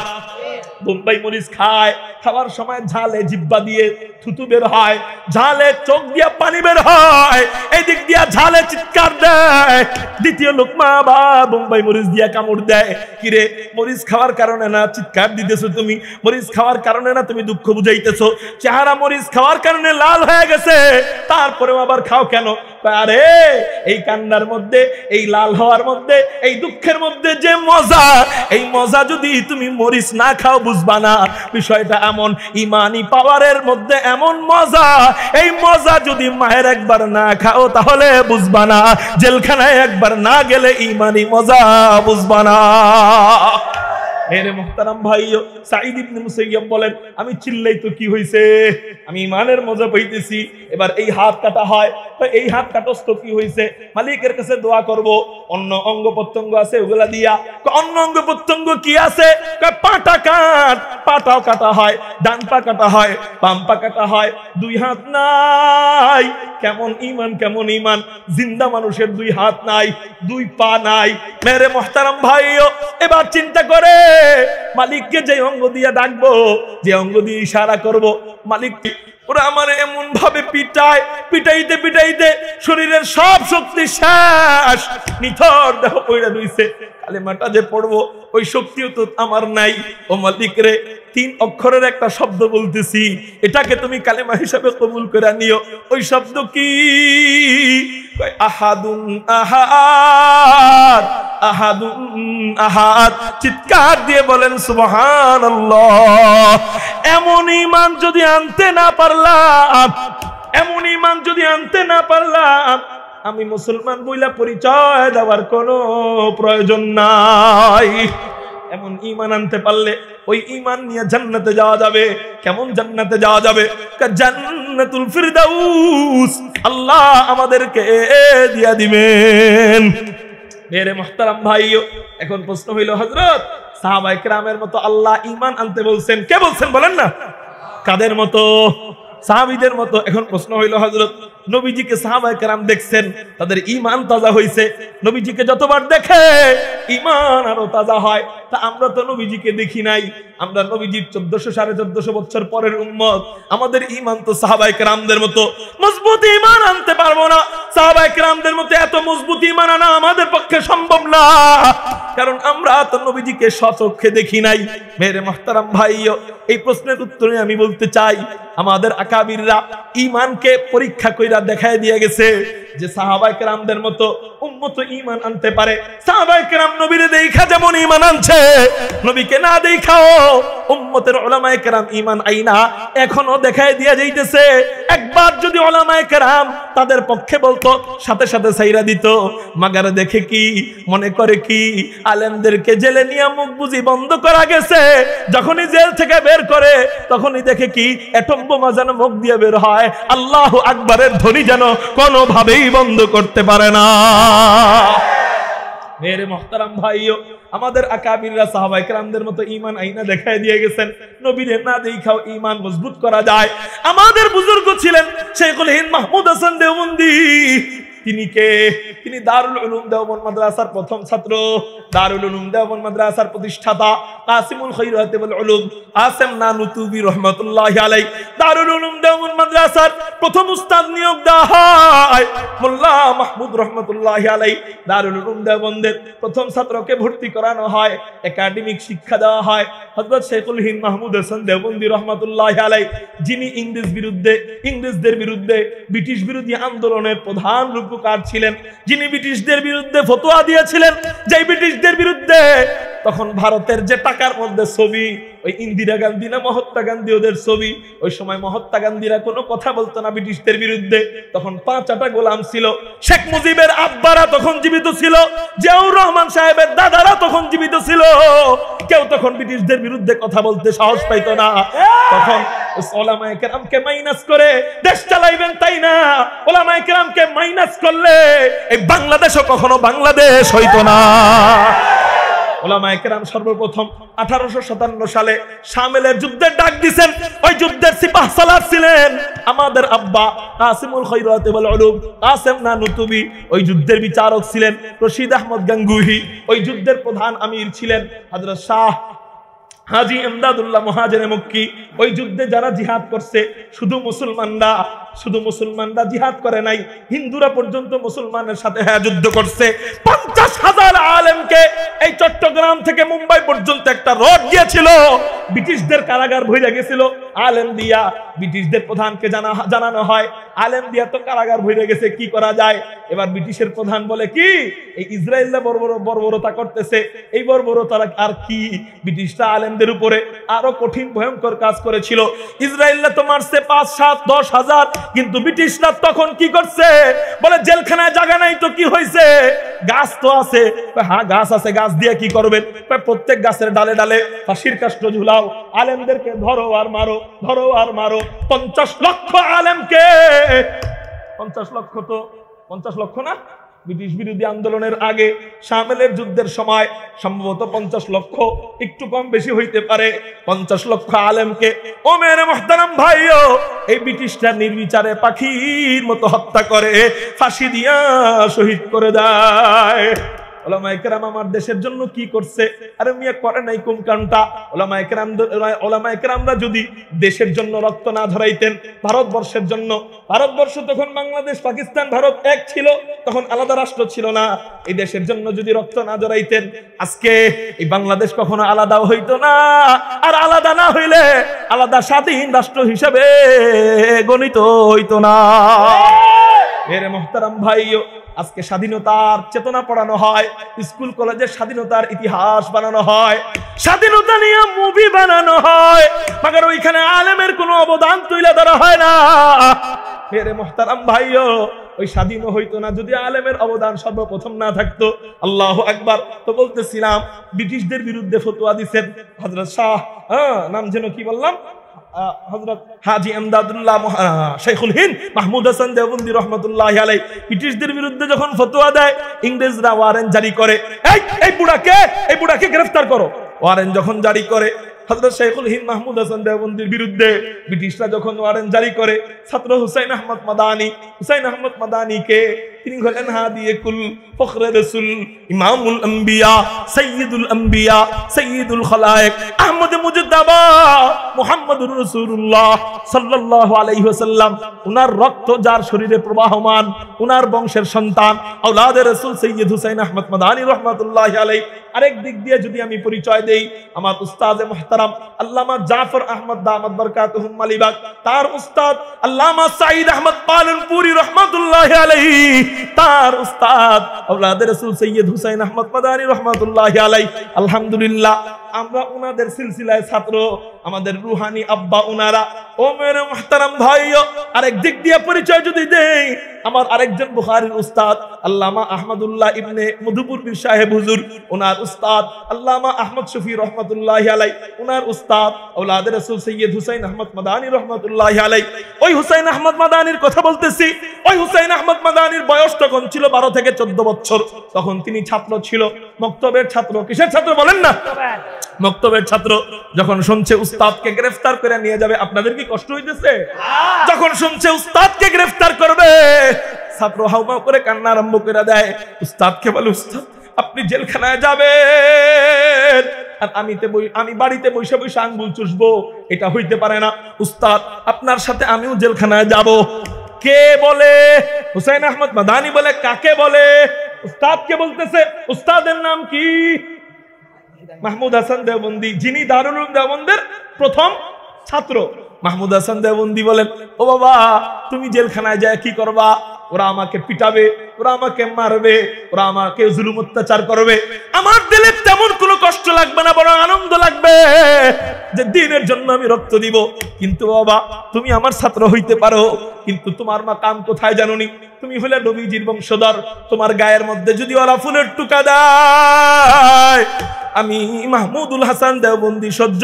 বোম্বাই মরিচ খায়, খাওয়ার সময় ঝালে জিহ্বা দিয়ে থুতু বের হয়, ঝালে চোখ দিয়া পানি বের হয়, এই দিক দিয়া ঝালে চিৎকার দেয়, দ্বিতীয় লোকমা বা বোম্বাই মরিচ দিয়া কামড় দেয়। কিরে মরিচ খাওয়ার কারণে না চিৎকার দিতেছো তুমি, মরিচ খাওয়ার কারণে না তুমি দুঃখ বুঝাইতেছো, চেহারা মরিচ খাওয়ার কারণে লাল হয়ে গেছে, তারপরেও আবার খাও কেন? আরে এই কান্নার মধ্যে, এই লাল হওয়ার মধ্যে, এই দুঃখের মধ্যে যে মজা, এই মজা যদি তুমি মরিচ না খাও বুঝবা না। বিষয়টা এমন, ইমানি পাওয়ারের মধ্যে এমন মজা, এই মজা যদি মায়ের একবার না খাও তাহলে বুঝবা না, জেলখানায় একবার না গেলে ইমানি মজা বুঝবা না। মেরে মুহতারাম ভাইও, সাঈদ ইবনে মুসাইয়্যিব বলেন আমি চিল্লাই তো কি হইছে, আমি ইমানের মজা পাইতেছি। এবার এই হাত কাটা হয়, তো এই হাত কাটস তো কি হইছে? মালিকের কাছে দোয়া করব, অন্য অঙ্গ প্রত্যঙ্গ আছে ওগুলা দিয়া। অন্য অঙ্গ প্রত্যঙ্গ কি আছে? পাটা কাট, পাটাও কাটা হয়, ডান পা কাটা হয়, বাম পা কাটা হয়, দুই হাত নাই। কেমন ইমান, কেমন ইমান! জিন্দা মানুষের দুই হাত নাই, দুই পা নাই। মেরে মুহতারাম ভাইও, এবার চিন্তা করে মালিককে যে অঙ্গ দিয়ে ডাকবো, যে অঙ্গ দিয়ে ইশারা করব, মালিক ওরা আমার এমন ভাবে পিটায়, পিটাইতে পিটাইতে শরীরের সব শক্তি শেষ, নিথর দেহ পড়ে রইছে। কালেমাটা যে পড়বো ওই শক্তিও তো আমার নাই। ও মালিক রে, 3 অক্ষরের একটা শব্দ বলতেছি, এটাকে তুমি কালেমা হিসাবে কবুল করে নিও। ওই শব্দ কি? আহাদুন আহাদ, আহাদুন আহাদ। চিৎকার দিয়ে বলেন সুবহানাল্লাহ। এমন ঈমান যদি আনতে না পারলাম, এমন ঈমান যদি আনতে না পারলাম, আমি মুসলমান বইলা পরিচয় দেওয়ার কোনো প্রয়োজন নাই। এমন ঈমান আনতে পারলে ওই ঈমান নিয়ে জান্নাতে যাওয়া যাবে। কেমন জান্নাতে যাওয়া যাবে? জান্নাতুল ফিরদাউস আল্লাহ আমাদেরকে দিয়া দিবেন। মেরে মুহতারাম ভাইও, এখন প্রশ্ন হইল হযরত সাহাবায়ে কেরামের মতো আল্লাহ ঈমান আনতে বলছেন, কে বলছেন বলেন না? কাদের মতো? সাহাবীদের মতো। এখন প্রশ্ন হইল হযরত নবীজিকে সাহাবায়ে কেরাম দেখছেন, তাদের ঈমান তাজা হইছে। নবীজিকে যতবার দেখে ঈমান আরো তাজা হয়। তা আমরা তো নবীজিকে দেখি নাই, আমরা নবীজির 1400-1450 বছর পরের উম্মত। আমাদের ঈমান তো সাহাবায়ে কেরামদের মতো মজবুত ঈমান আনতে পারবো না। সাহাবায়ে কেরামদের মতো এত মজবুত ঈমান আনা আমাদের পক্ষে সম্ভব না, কারণ আমরা তো নবীজিকে স্বচক্ষে দেখি নাই। মেরে মুহতারাম ভাইও, এই প্রশ্নের উত্তরে আমি বলতে চাই, আমাদের আকাবিররা ঈমানকে পরীক্ষা কইরা দেখায় দিয়ে গেছে যে সাহাবায়ে কেরামদের মতো উম্মত ঈমান আনতে পারে। সাহাবায়ে কেরাম নবীরে দেখা যেমন ঈমান আনছে, নবীকে না দেখাও উম্মতের উলামায়ে কেরাম ঈমান আইনা এখনো দেখায় দিয়া যাইতেছে। একবার যদি উলামায়ে কেরাম তাদের পক্ষে বলতো, সাথে সাথে ছাইরা দিত। মাগার দেখে কি মনে করে কি আলেমদেরকে জেলে নিয়ে মুখ বুঝি বন্ধ করা গেছে, যখনই জেল থেকে বের করে তখনই দেখে কি অ্যাটম বোমা যেন মুখ দিয়ে বের হয়, আল্লাহু আকবারের ধ্বনি যেন কোনোভাবেই বন্ধ করতে পারে না। মেরে মুহতারাম ভাইও, আমাদের আকাবিররা সাহাবায়ে কেরামদের মতো ঈমান আইনা দেখায় দিয়ে গেছেন। নবীরে না দেখাও ঈমান মজবুত করা যায়। আমাদের বুজুর্গ ছিলেন শেখুল হিন্দ মাহমুদ হাসান দেওবন্দি। তিনি কে? তিনি দারুল উলুম দেওবন্দ মাদ্রাসার প্রথম ছাত্র, দারুল উলুম দেওবন্দ মাদ্রাসার প্রতিষ্ঠাতা কাসিমুল খায়রাত ওয়াল উলুম আসেম নানুতুবি রাহমাতুল্লাহি আলাইহি। দারুল উলুম দেওবন্দ মাদ্রাসার প্রথম উস্তাদ নিয়োগ দেওয়া হয় মোল্লা মাহমুদ রাহমাতুল্লাহি আলাইহি। দারুল উলুম দেওবন্দের প্রথম ছাত্রকে ভর্তি করানো হয়, একাডেমিক শিক্ষা দেওয়া হয় হযরত শেখুল হিন্দ মাহমুদ হাসান দেওবন্দি রাহমাতুল্লাহি আলাইহি, যিনি ইংরেজদের বিরুদ্ধে ব্রিটিশ বিরোধী আন্দোলনের প্রধান রূপকার ছিলেন, যিনি ব্রিটিশদের বিরুদ্ধে ফতোয়া দিয়েছিলেন, যে ব্রিটিশদের বিরুদ্ধে তখন ভারতের যে টাকার মধ্যে ছবি, ওই ইন্দিরা গান্ধী না মহাত্মা গান্ধী ওদের ছবি। ওই সময় মহাত্মা গান্ধীরা কোনো কথা বলতো না ব্রিটিশদের বিরুদ্ধে, তখন 5টা গোলাম ছিল। শেখ মুজিবের আব্বারা তখন জীবিত ছিল, জিয়াউর রহমান সাহেবের দাদারা তখন জীবিত ছিল। কেউ তখন ব্রিটিশদের বিরুদ্ধে কথা বলতে সাহস পাইতো না। তখন ওলামায়ে কেরামকে মাইনাস করে দেশ চালাইবেন, তাই না? ওলামায়ে কেরামকে মাইনাস করলে এই বাংলাদেশও কখনো বাংলাদেশ হইতো না। ওলামায়ে কেরাম সর্বপ্রথম 1857 সালে শামেলের যুদ্ধের ডাক দিয়েছেন। ওই যুদ্ধের সিপাহ সালার ছিলেন আমাদের আব্বা কাসিমুল খৈরাত ওয়াল উলুম, কাসেম নানুতুবি। ওই যুদ্ধের বিচারক ছিলেন রশিদ আহমদ গাঙ্গুহি। ওই যুদ্ধের প্রধান আমির ছিলেন হযরত শাহ হাজী ইমদাদুল্লাহ মুহাজিরে মক্কি। ওই যুদ্ধে যারা জিহাদ করছে শুধু মুসলমানরা জিহাদ করে নাই, হিন্দুরা পর্যন্ত মুসলমানের সাথে যুদ্ধ করছে। 50,000 আলেমকে এই চট্টগ্রাম থেকে মুম্বাই পর্যন্ত একটা রড দিয়েছিল। ব্রিটিশদের কারাগার ভরে গেছিল আলেম দিয়া। ব্রিটিশদের প্রধানকে জানানো হয় আলেম দিয়া তো কারাগার ভরে গেছে, কি করা যায়? এবার ব্রিটিশের প্রধান বলে কি, এই ইসরায়েলরা বর্বরতা করতেছে, এই বর্বরতা আর কি? ব্রিটিশরা আলেমদের উপরে আরো কঠিন ভয়ঙ্কর কাজ করেছিল। ইসরায়েলরা তো মারছে 5, 7, 10 হাজার, কিন্তু ব্রিটিশরা তখন কি করছে? বলে জেলখানায় জায়গা নাই তো কি হয়েছে, গাছ তো আছে। হ্যাঁ গাছ আছে, গাছ দিয়ে কি করবেন? প্রত্যেক গাছের ডালে ডালে ফাঁসির কাষ্ঠ ঝুলাও, আলেমদেরকে ধরো আর মারো, ধরো আর মারো। 50 লক্ষ আলেমকে, 50 লক্ষ তো 50 লক্ষ না, ব্রিটিশ বিরোধী আন্দোলনের আগে শামেলের যুদ্ধের সময় সম্ভবত 50 লক্ষ, একটু কম বেশি হইতে পারে। 50 লক্ষ আলেমকে ও মেরে মুহতারাম ভাইও এই ব্রিটিশরা নির্বিচারে পাখির মতো হত্যা করে, ফাঁসি দিয়া শহীদ করে দেয়। ওলামায়ে কেরাম আমার দেশের জন্য কি করছে? আরে মিয়া করে নাই কোন কারণটা? ওলামায়ে কেরামরা যদি দেশের জন্য রক্ত না ঝরাইতেন, ভারতবর্ষের জন্য, ভারতবর্ষ তখন বাংলাদেশ পাকিস্তান ভারত এক ছিল, তখন আলাদা রাষ্ট্র ছিল না। এই দেশের জন্য যদি রক্ত না ঝরাইতেন, আজকে এই বাংলাদেশ কখনো আলাদাও হইতো না। আর আলাদা না হইলে আলাদা স্বাধীন রাষ্ট্র হিসেবে গণিত হইতো না। এর মুহতারাম ভাইও, আজকে স্বাধীনতার চেতনা পড়ানো হয়, স্কুল কলেজে স্বাধীনতার ইতিহাস বানানো হয়, স্বাধীনতা নিয়ে মুভি বানানো হয়, মगर ওইখানে আলেমের কোনো অবদান তুলে ধরা হয় না। মেরে মুহতারাম ভাইও, ওই স্বাধীন হইতো না যদি আলেমের অবদান সর্বপ্রথম না থাকতো। আল্লাহু আকবার। তো বলতেছিলাম ব্রিটিশদের বিরুদ্ধে ফতোয়া দিয়েছেন হযরত শাহ, নাম যেন কি বললাম, হযরত হাজী ইমদাদুল্লাহ শাইখুল হিন্দ মাহমুদ হাসান দেওবন্দি রহমাতুল্লাহি আলাইহি। ব্রিটিশদের বিরুদ্ধে যখন ফতোয়া দেয়, ইংরেজরা ওয়ারেন্ট জারি করে, এই বুড়াকে গ্রেফতার করো। ওয়ারেন্ট যখন জারি করে হযরত শাইখুল হিন্দ মাহমুদ হাসান দেওবন্দির বিরুদ্ধে, ব্রিটিশরা যখন ওয়ারেন্ট জারি করে, ছাত্র হুসাইন আহমদ মাদানীকে তিনি হলেন হাদিয়ে কুল, ফখরে রাসূল, ইমামুল আম্বিয়া, সাইয়্যিদুল আম্বিয়া, সাইয়্যিদুল খালায়েক, আহমদ মুজদ্দাবা, মুহাম্মদুর রাসূলুল্লাহ সাল্লাল্লাহু আলাইহি ওয়াসাল্লাম। উনার রক্ত যার শরীরে প্রবাহমান, উনার বংশের সন্তান আওলাদে রাসূল সৈয়দ হুসাইন আহমদ মাদানী রাহমাতুল্লাহি আলাইহি। আরেক দিক দিয়ে যদি আমি পরিচয় দেই, আমার উস্তাদে মুহতারাম আল্লামা জাফর আহমদ দামাত বরকাতুহুম মালিবাগ, তার উস্তাদ আল্লামা সাঈদ আহমদ পালনপুরি রহমাতুল্লাহি আলাইহি, তার উস্তাদ আওলাদে রাসূল সৈয়দ হুসাইন আহমদ মাদানী রহমাতুল্লাহি আলাইহি। আলহামদুলিল্লাহ আমরা উনাদের সিলসিলায় ছাত্র, আমাদের রুহানি আব্বা উনারা। ও মেরে মুহতারাম ভাইও, আরেক দিক দিয়ে পরিচয় যদি দেই, আমার আরেকজন বুখারীর উস্তাদ আল্লামা আহমদুল্লাহ ইবনে মধুপুর পীর সাহেব হুজুর, ওনার উস্তাদ আল্লামা আহমদ শফি রহমাতুল্লাহি আলাইহি, ওনার উস্তাদ আওলাদে রাসূল সৈয়দ হুসাইন আহমদ মাদানী রহমাতুল্লাহি আলাইহি। ওই হুসাইন আহমদ মাদানীর কথা বলতেছি। ওই হুসাইন আহমদ মাদানীর বয়স তখন ছিল 12 থেকে 14 বছর। তখন তিনি ছাত্র ছিল, মক্তবের ছাত্র। কিসের ছাত্র বলেন না? মক্তবের ছাত্র। যখন শুনছে উস্তাদকে গ্রেফতার করে নিয়ে যাবে, আপনাদের কি কষ্ট হইতেছে? যখন শুনছে উস্তাদকে গ্রেফতার করবে, ছাত্র হাউমাউ করে কান্না আরম্ভ করে দেয়। উস্তাদকে বলে, উস্তাদ আপনি জেলখানায় যাবেন আর আমি বাড়িতে বসে বসে আঙ্গুল চুষবো, এটা হইতে পারে না। উস্তাদ আপনার সাথে আমিও জেলখানায় যাব। কে বলে? হুসাইন আহমদ মাদানী বলে। কাকে বলে? উস্তাদকে বলতেছে। উস্তাদের নাম কি? মাহমুদ হাসান দেওবন্দি, যিনি দারুল উলুম দেওবন্দের প্রথম ছাত্র। মাহমুদ হাসান দেওবন্দি বলেন, ও বাবা তুমি জেলখানায় যায় কি করবা? ওরা আমাকে পিটাবে, ওরা আমাকে মারবে, ওরা আমাকে জুলুম অত্যাচার করবে, আমার দিলে তেমন কোনো কষ্ট লাগবে না, বরং আনন্দ লাগবে যে দ্বীনের জন্য আমি রক্ত দিব। কিন্তু বাবা তুমি আমার ছাত্র হইতে পারো, কিন্তু তোমার মাকাম কোথায় জানোনি? তুমি হলে নবীজির বংশধর। তোমার গায়ের মধ্যে যদি ওরা ফুলের টুকা দেয়, আমি মাহমুদুল হাসান দেওবন্দি সহ্য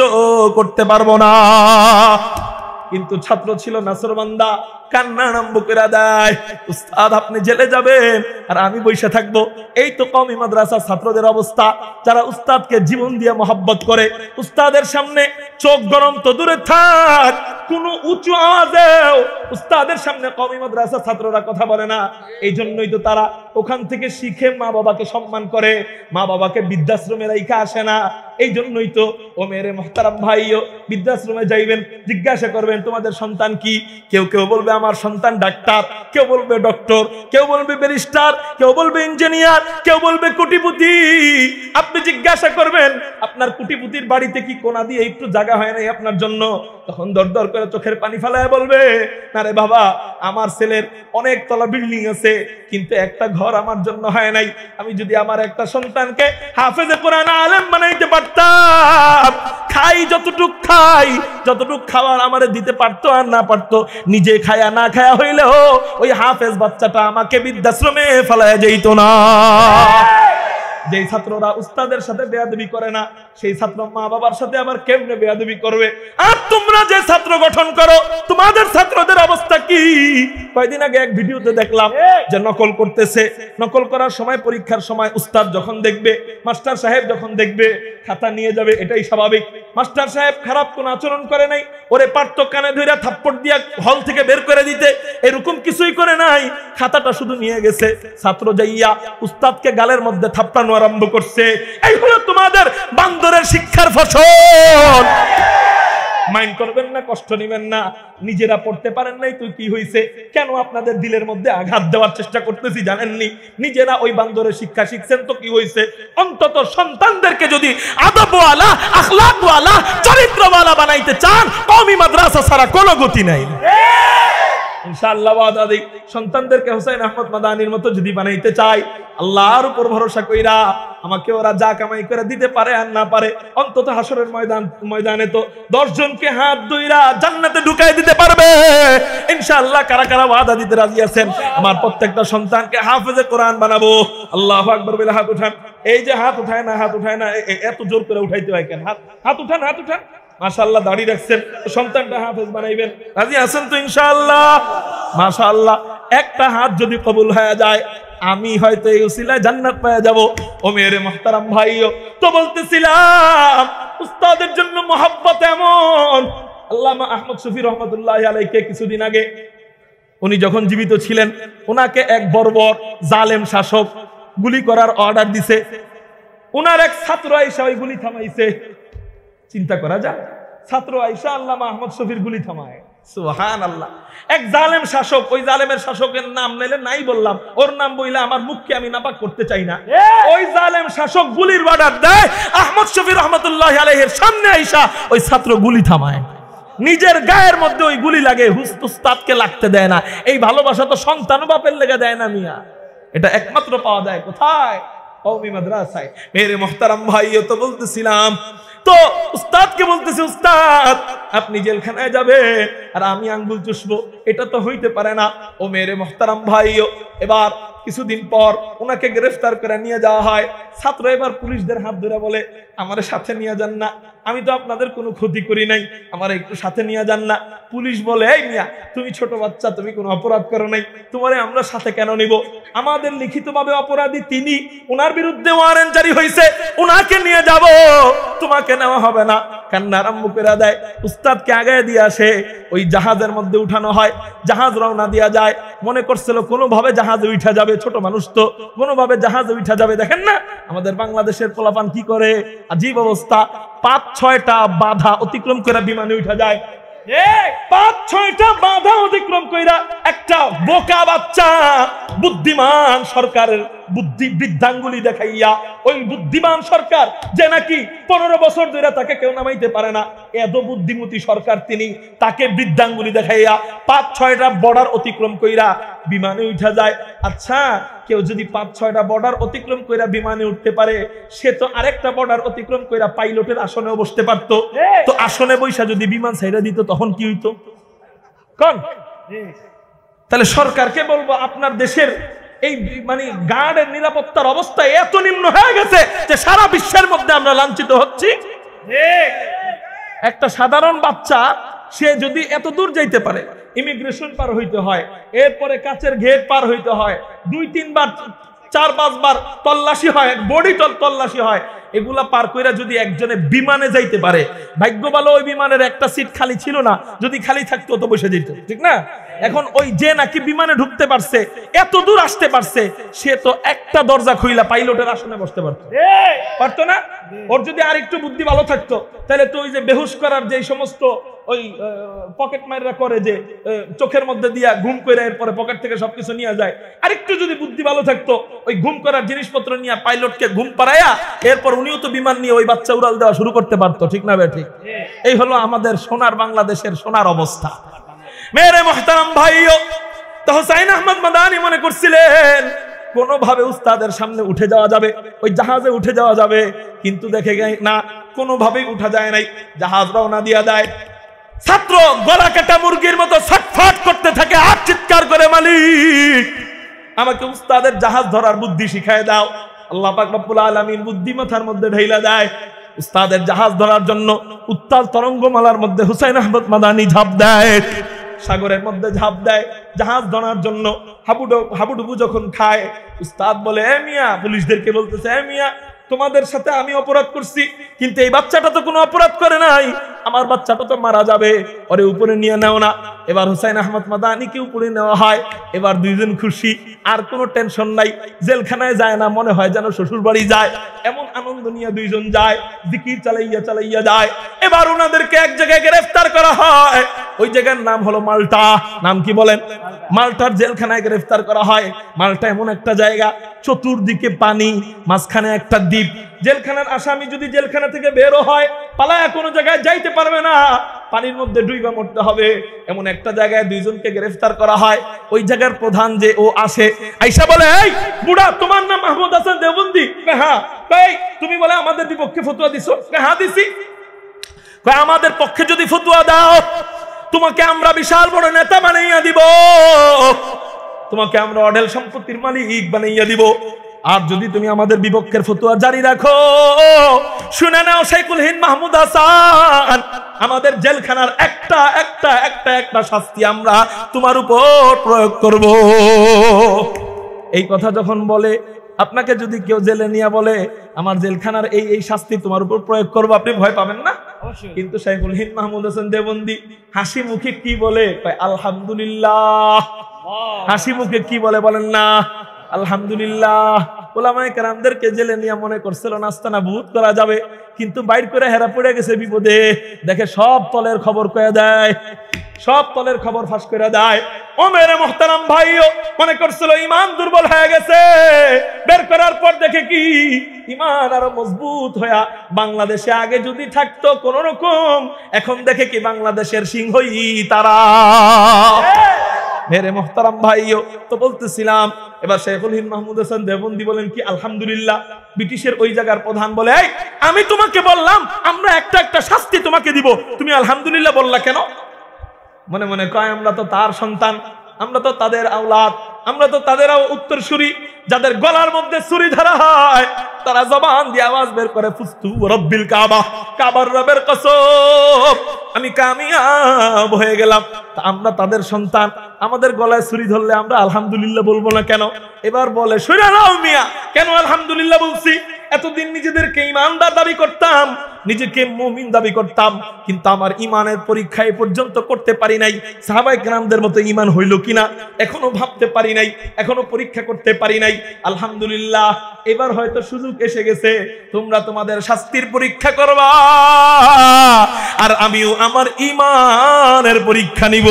করতে পারবো না। কিন্তু ছাত্র ছিল নাসরবান্দা, কান্না আরম্ভ করে দেয়, উস্তাদ আপনি জেলে যাবেন আর আমি বসে থাকবো। এই তো কওমি মাদ্রাসা ছাত্রদের অবস্থা, যারা উস্তাদকে জীবন দিয়ে মহব্বত করে। উস্তাদের সামনে চোখ গরম তো দূরে থাক, কোন উঁচু আওয়াজেও উস্তাদের সামনে কওমি মাদ্রাসা ছাত্ররা কথা বলে না। এই জন্যই তো তারা ওখান থেকে শিখে মা বাবাকে সম্মান করে, মা বাবাকে বৃদ্ধাশ্রমে রাইখা আসে না। এই জন্যই তো ও মেরে মুহতারাম ভাইও বৃদ্ধাশ্রমে যাইবেন, জিজ্ঞাসা করবেন তোমাদের সন্তান কি? কেউ কেউ বলবে আমার সন্তান ডাক্তার, কেউ বলবে ডক্টর, কেউ বলবে ব্যারিস্টার, কেউ বলবে ইঞ্জিনিয়ার, কেউ বলবে কোটিপতি। আপনি জিজ্ঞাসা করবেন আপনার কোটিপতির বাড়িতে কি কোনা দিয়ে একটু জায়গা হয় নাই আপনার জন্য? তখন দরদর করে চোখের পানি ফেলায় বলবে, না রে বাবা, আমার ছেলের অনেক তলা বিল্ডিং আছে, কিন্তু একটা ঘর আমার জন্য হয় নাই। আমি যদি আমার একটা সন্তানকে হাফেজে কোরআন আলেম বানাইতে পারতাম, খাই যতটুক খাই, যতটুক খাবার আমারে দিতে পারতো আর না পারতো, নিজে খায়া না খায়া হইলেও ওই হাফেজ বাচ্চাটা আমাকে বৃদ্ধাশ্রমে ফেলায় যেত না। যেই ছাত্ররা উস্তাদের সাথে বেয়াদবি করে না, সেই ছাত্র মা বাবার সাথে আবার কেমনে বেয়াদবি করবে? আর তোমরা যে ছাত্র গঠন করো, তোমাদের ছাত্রদের অবস্থা কি? কয়েকদিন আগে এক ভিডিওতে দেখলাম যে নকল করতেছে। নকল করার সময়, পরীক্ষার সময় উস্তাদ যখন দেখবে, মাস্টার সাহেব যখন দেখবে, খাতা নিয়ে যাবে, এটাই স্বাভাবিক। মাস্টার সাহেব খারাপ কোনো আচরণ করে নাই, ওরে পারতো কানে ধরে থাপ্পড় দিয়া হল থেকে বের করে দিতে, এরকম কিছুই করে নাই। খাতাটা শুধু নিয়ে গেছে, ছাত্র যাইয়া উস্তাদকে গালের মধ্যে থাপ্পানো আরম্ভ করছে। এই হলো তোমাদের বান্দরের শিক্ষার ফসল। মাইন্ড করবেন না, কষ্ট নেবেন না। নিজেরা পড়তে পারেন নাই তুই কি হইছে? কেন আপনাদের দিলের মধ্যে আঘাত দেওয়ার চেষ্টা করতেছি জানেননি? নিজেরা ওই বান্দরের শিক্ষা শিখছেন তো কি হইছে? অন্তত সন্তানদেরকে যদি আদবওয়ালা, আখলাকওয়ালা, চরিত্রওয়ালা বানাইতে চান, কওমি মাদ্রাসা ছাড়া কোনো গতি নাই। ইনশাআল্লাহ ওয়াদা দেই, সন্তানদেরকে হোসেন আহমদ মাদানির মতো যদি বানাইতে চাই, আল্লাহর উপর ভরসা কইরা আমাকে ওরা যা কামাই করে দিতে পারে আর না পারে, অন্তত হাসরের ময়দানে তো 10 জনকে হাত ধইরা জান্নাতে ঢুকাই দিতে পারবে ইনশাআল্লাহ। কারা কারা ওয়াদা দিতে রাজি আছেন? আমার প্রত্যেকটা সন্তানকে হাফেজে কোরআন বানাবো। আল্লাহু আকবার বলে হাত উঠান। এই যে হাত উঠায় না, হাত উঠায় না, এত জোর করে উঠাইতে হয় কেন? হাত উঠান, হাত উঠান। মাশাআল্লাহ, দাড়ি রাখছেন, সন্তানটা হাফেজ বানাইবেন, রাজি আছেন তো ইনশাআল্লাহ? মাশাআল্লাহ, একটা হাত যদি কবুল হয়ে যায়, আমি হয়তো এই উসিলায় জান্নাত পেয়ে যাব। ও মেরে মুহতারাম ভাইও, তো বলতেছিলাম উস্তাদের জন্য মহব্বত এমন। আল্লামা আহমদ শফি রহমাতুল্লাহি আলাইহি কিছুদিন আগে, উনি যখন জীবিত ছিলেন, ওনাকে এক বর্বর জালেম শাসক গুলি করার অর্ডার দিছে। ওনার এক ছাত্র আইসা ওই গুলি থামাইছে। চিন্তা করা যায়, ছাত্র আইসা আল্লামা আহমদ শফির গুলি থামায়। সুবহানাল্লাহ। এক জালেম শাসক, ওই জালেমের শাসকের নাম নাইলে নাই বললাম, ওর নাম বইলে আমার মুখকে আমি নাপাক করতে চাই না। ওই জালেম শাসক গুলির অর্ডার দেয়, আহমদ শফি রহমাতুল্লাহি আলাইহির সামনে আইসা ওই ছাত্র গুলি থামায়। নিজের গায়ের মধ্যে ওই গুলি লাগে, উস্তাদকে লাগতে দেয় না। এই ভালোবাসা তো সন্তান বাপের লেগে দেয় না মিয়া, এটা একমাত্র পাওয়া যায় কোথায়? কওমি মাদ্রাসায়। মেরে মুহতারাম ভাইও, তো বলতেছিলাম, তো উস্তাদকে বলতেছি, উস্তাদ আপনি জেলখানায় যাবেন আর আমি আঙ্গুল চুষবো, এটা তো হইতে পারে না। ও মেরে মুহতারাম ভাইও, এবার কিছুদিন পর ওনাকে গ্রেফতার করে নিয়ে যাওয়া হয়। ছাত্র এবার পুলিশদের হাত ধরে বলে, আমার সাথে নিয়ে যান না, আমি তো আপনাদের কোনো ক্ষতি করি নাই, আমার একটু সাথে নিয়ে যান না। পুলিশ বলে, এই মিয়া তুমি ছোট বাচ্চা, তুমি কোনো অপরাধ করো নাই, তোমারে আমরা সাথে কেন নিব? আমাদের লিখিতভাবে অপরাধী তিনি, ওনার বিরুদ্ধে ওয়ারেন্ট জারি হয়েছে, ওনাকে নিয়ে যাব, তোমাকে নেওয়া হবে না। কান্না আরম্ভ করে দেয়। উস্তাদকে আগায় দিয়ে আসে, ওই জাহাজের মধ্যে উঠানো হয়, জাহাজ রওনা দেওয়া যায়। মনে করছিল কোনোভাবে জাহাজে উঠা যাবে, ছোট মানুষ তো, কোনোভাবে জাহাজে উঠা যাবে। দেখেন না আমাদের বাংলাদেশের পোলাপান কি করে, আজীব অবস্থা। 5-6টা বাধা অতিক্রম করে বিমানে উঠা যায়। 5-6টা বাধা অতিক্রম কইরা একটা বোকা বাচ্চা বুদ্ধিমান সরকারের বুদ্ধি বৃদ্ধাঙ্গুলি দেখাইয়া, ওই বুদ্ধিমান সরকার যে নাকি 15 বছর ধরে তাকে কেউ নামাইতে পারে না, এত বুদ্ধিমতী সরকার তিনি, তাকে বৃদ্ধাঙ্গুলি দেখাইয়া 5-6টা বর্ডার অতিক্রম কইরা বিমানে উঠা যায়। আচ্ছা, কেউ যদি 5-6টা বর্ডার অতিক্রম কইরা বিমানে উঠতে পারে, সে তো আরেকটা বর্ডার অতিক্রম কইরা পাইলটের আসনেও বসতে পারতো। তো আসনে বৈশা যদি বিমান ছাইড়া দিত তখন কি হইতো কোন? তাহলে সরকারকে বলবো আপনার দেশের এই মানে গার্ডের নিরাপত্তার অবস্থা এত নিম্ন হয়ে গেছে যে সারা বিশ্বের মধ্যে আমরা লাঞ্ছিত হচ্ছি। একটা সাধারণ বাচ্চা সে যদি এত দূর যাইতে পারে, ইমিগ্রেশন পার হইতে হয়, এরপরে কাচের গেট পার হইতে হয়, 2-3 বার 4-5 বার তল্লাশি হয়, বডি তল্লাশি হয়, এগুলা পার কইরা যদি একজনে বিমানে যাইতে পারে, ভাগ্য ভালো ওই বিমানের একটা সিট খালি ছিল না, যদি খালি থাকতো তো বসে যেত, ঠিক না? এখন ওই যে নাকি বিমানে ঢুকতে পারছে, এত দূর আসতে পারছে, সে তো একটা দরজা খুইলা পাইলটের আসনে বসতে পারতো, পারতো না? ওর যদি আর একটু বুদ্ধি ভালো থাকতো তাহলে তো ওই যে বেহুশ করার যে সমস্ত ওই পকেট মাইরা করে, যে চোখের মধ্যে দিয়া ঘুম করে এরপরে পকেট থেকে সবকিছু নিয়ে যায়, আর একটু যদি বুদ্ধি ভালো থাকতো ওই ঘুম করার জিনিসপত্র নিয়ে পাইলটকে ঘুম পাড়ায়া এরপর উনিও তো বিমান নিয়ে ওই বাচ্চা উড়াল দেওয়া শুরু করতে পারতো, ঠিক না ভাই? ঠিক। এই হলো আমাদের সোনার বাংলাদেশের সোনার অবস্থা। মেরে মুহতারাম ভাইও, তো হুসাইন আহমদ মাদানী মনে করছিলেন কোনোভাবে উস্তাদের সামনে উঠে যাওয়া যাবে, ওই জাহাজে উঠে যাওয়া যাবে, কিন্তু দেখে না কোনোভাবেই উঠা যায় নাই। জাহাজ রওনা দিয়া দেয়, ছাত্র গলা কাটা মুরগির মতো ছটফট করতে থাকে, আর চিৎকার করে, মালিক আমাকে উস্তাদের জাহাজ ধরার বুদ্ধি শিখায় দাও। আল্লাহ পাক রব্বুল আলামিন বুদ্ধি মাথার মধ্যে ঢাইলা দেয়। উস্তাদের জাহাজ ধরার জন্য উত্তাল তরঙ্গমালার মধ্যে হুসাইন আহমদ মাদানী ঝাঁপ দেয়, সাগরের মধ্যে ঝাঁপ দেয় জাহাজ ধরার জন্য। হাবুডুবু যখন খায়, উস্তাদ বলে, এ মিয়া, পুলিশদেরকে বলতেছে, এ মিয়া, তোমাদের সাথে আমি অপরাধ করছি, কিন্তু এই বাচ্চাটা তো কোনো অপরাধ করে নাই, আমার বাচ্চাটা তো মারা যাবে, ওরে উপরে নিয়ে নেও না। এবার হুসাইন আহমদ মাদানীকে উপরে নেওয়া হয়। এবার দুইজন খুশি, আর কোনো টেনশন নাই, জেলখানায় যায় না, মনে হয় যেন শ্বশুর বাড়ি যায়, এমন আনন্দ নিয়ে দুইজন যায়, জিকির চালাইয়া চালাইয়া যায়। এবার ওনাদেরকে এক জায়গায় গ্রেফতার করা হয়, ওই জায়গার নাম হলো মাল্টা। নাম কি বলেন? মাল্টার জেলখানায় গ্রেফতার করা হয়। মাল্টা এমন একটা জায়গা, চতুর্দিকে পানি, মাঝখানে একটা দ্বীপ। জেলখানার আসামি যদি জেলখানা থেকে বেরো হয়, পালায়া কোনো জায়গায় যাইতে পারবে না, পানির মধ্যে ডুইবা মরতে হবে। এমন একটা জায়গায় দুইজনকে গ্রেফতার করা হয়। ওই জায়গার প্রধান যে ও আসে, আইসা বলে, এই বুড়া, তোমার নাম মাহমুদ হাসান দেওবন্দি? হ্যাঁ। কই তুমি বলে আমাদের বিপক্ষে ফতোয়া দিছো? হ্যাঁ দিছি। কই আমাদের পক্ষে যদি ফতোয়া দাও, তোমাকে আমরা বিশাল বড় নেতা বানাইয়া দিব, তোমাকে আমরা অঢেল সম্পত্তির মালিক বানাইয়া দিব। আর যদি তুমি আমাদের বিপক্ষের ফতোয়া জারি রাখো, শুনে নাও শাইখুল হিন্দ মাহমুদ হাসান, আমাদের জেলখানার একটা একটা একটা একটা শাস্তি আমরা তোমার উপর প্রয়োগ করব। এই কথা যখন বলে, আপনাকে যদি কেউ জেলে নিয়ে বলে আমার জেলখানার এই এই শাস্তি তোমার উপর প্রয়োগ করবো, আপনি ভয় পাবেন না? কিন্তু শাইখুল হিন্দ মাহমুদ হাসান দেওবন্দি হাসি মুখে কি বলে? আলহামদুলিল্লাহ। হাসি মুখে কি বলে বলেন না? আলহামদুলিল্লাহ। ওলামায়ে কেরামদেরকে জেলে নিয়ে মনে করছিল নাস্তানা ভূত করা যাবে, কিন্তু বাইর করে হেরা পড়ে গেছে বিপদে। দেখে সব তলের খবর কয়ে দেয়, সব তলের খবর ফাঁস করে দেয়। ও মেরে মুহতারাম ভাইও, মনে করছিল ইমান দুর্বল হয়ে গেছে, বের করার পর দেখে কি ইমান আরো মজবুত হয়ে বাংলাদেশে আগে যদি থাকতো কোন রকম, এখন দেখে কি বাংলাদেশের সিংহই তারা। মেরে মুহতারাম ভাইও, তো বলতেছিলাম, এবার শাইখুল হিন্দ মাহমুদ হাসান দেওবন্দি বলেন কি আলহামদুলিল্লাহ। ব্রিটিশের ওই জায়গার প্রধান বলে, এই আমি তোমাকে বললাম আমরা একটা একটা শাস্তি তোমাকে দিব, তুমি আলহামদুলিল্লাহ বললা কেন? মনে মনে কয়, আমরা তো তার সন্তান, আমরা তো তাদের আওলাদ, আমরা তো তাদের উত্তরসূরি, যাদের গলার মধ্যে ছুরি ধরা হয় তারা জবান দিয়ে আওয়াজ বের করে, ফুস্তু রব্বিল কাবা, কাবার রবের কসম আমি কামিয়াব হয়ে গেলাম। আমরা তাদের সন্তান, আমাদের গলায় ছুরি ধরলে আমরা আলহামদুলিল্লাহ বলবো না কেন? এবার বলে, শুনে নাও মিয়া, কেন আলহামদুলিল্লাহ বলছি? এতদিন নিজেদেরকে ইমানদার দাবি করতাম, নিজেকে মুমিন দাবি করতাম, কিন্তু আমার ইমানের পরীক্ষা এ পর্যন্ত করতে পারি নাই। সাহাবায়ে কেরামদের মতো ইমান হইল কিনা এখনো ভাবতে পারি নাই, এখনো পরীক্ষা করতে পারি নাই। আলহামদুলিল্লাহ, এবার হয়তো সুযোগ এসে গেছে, তোমরা তোমাদের শাস্তির পরীক্ষা করবা, আর আমিও আমার ইমানের পরীক্ষা নিব।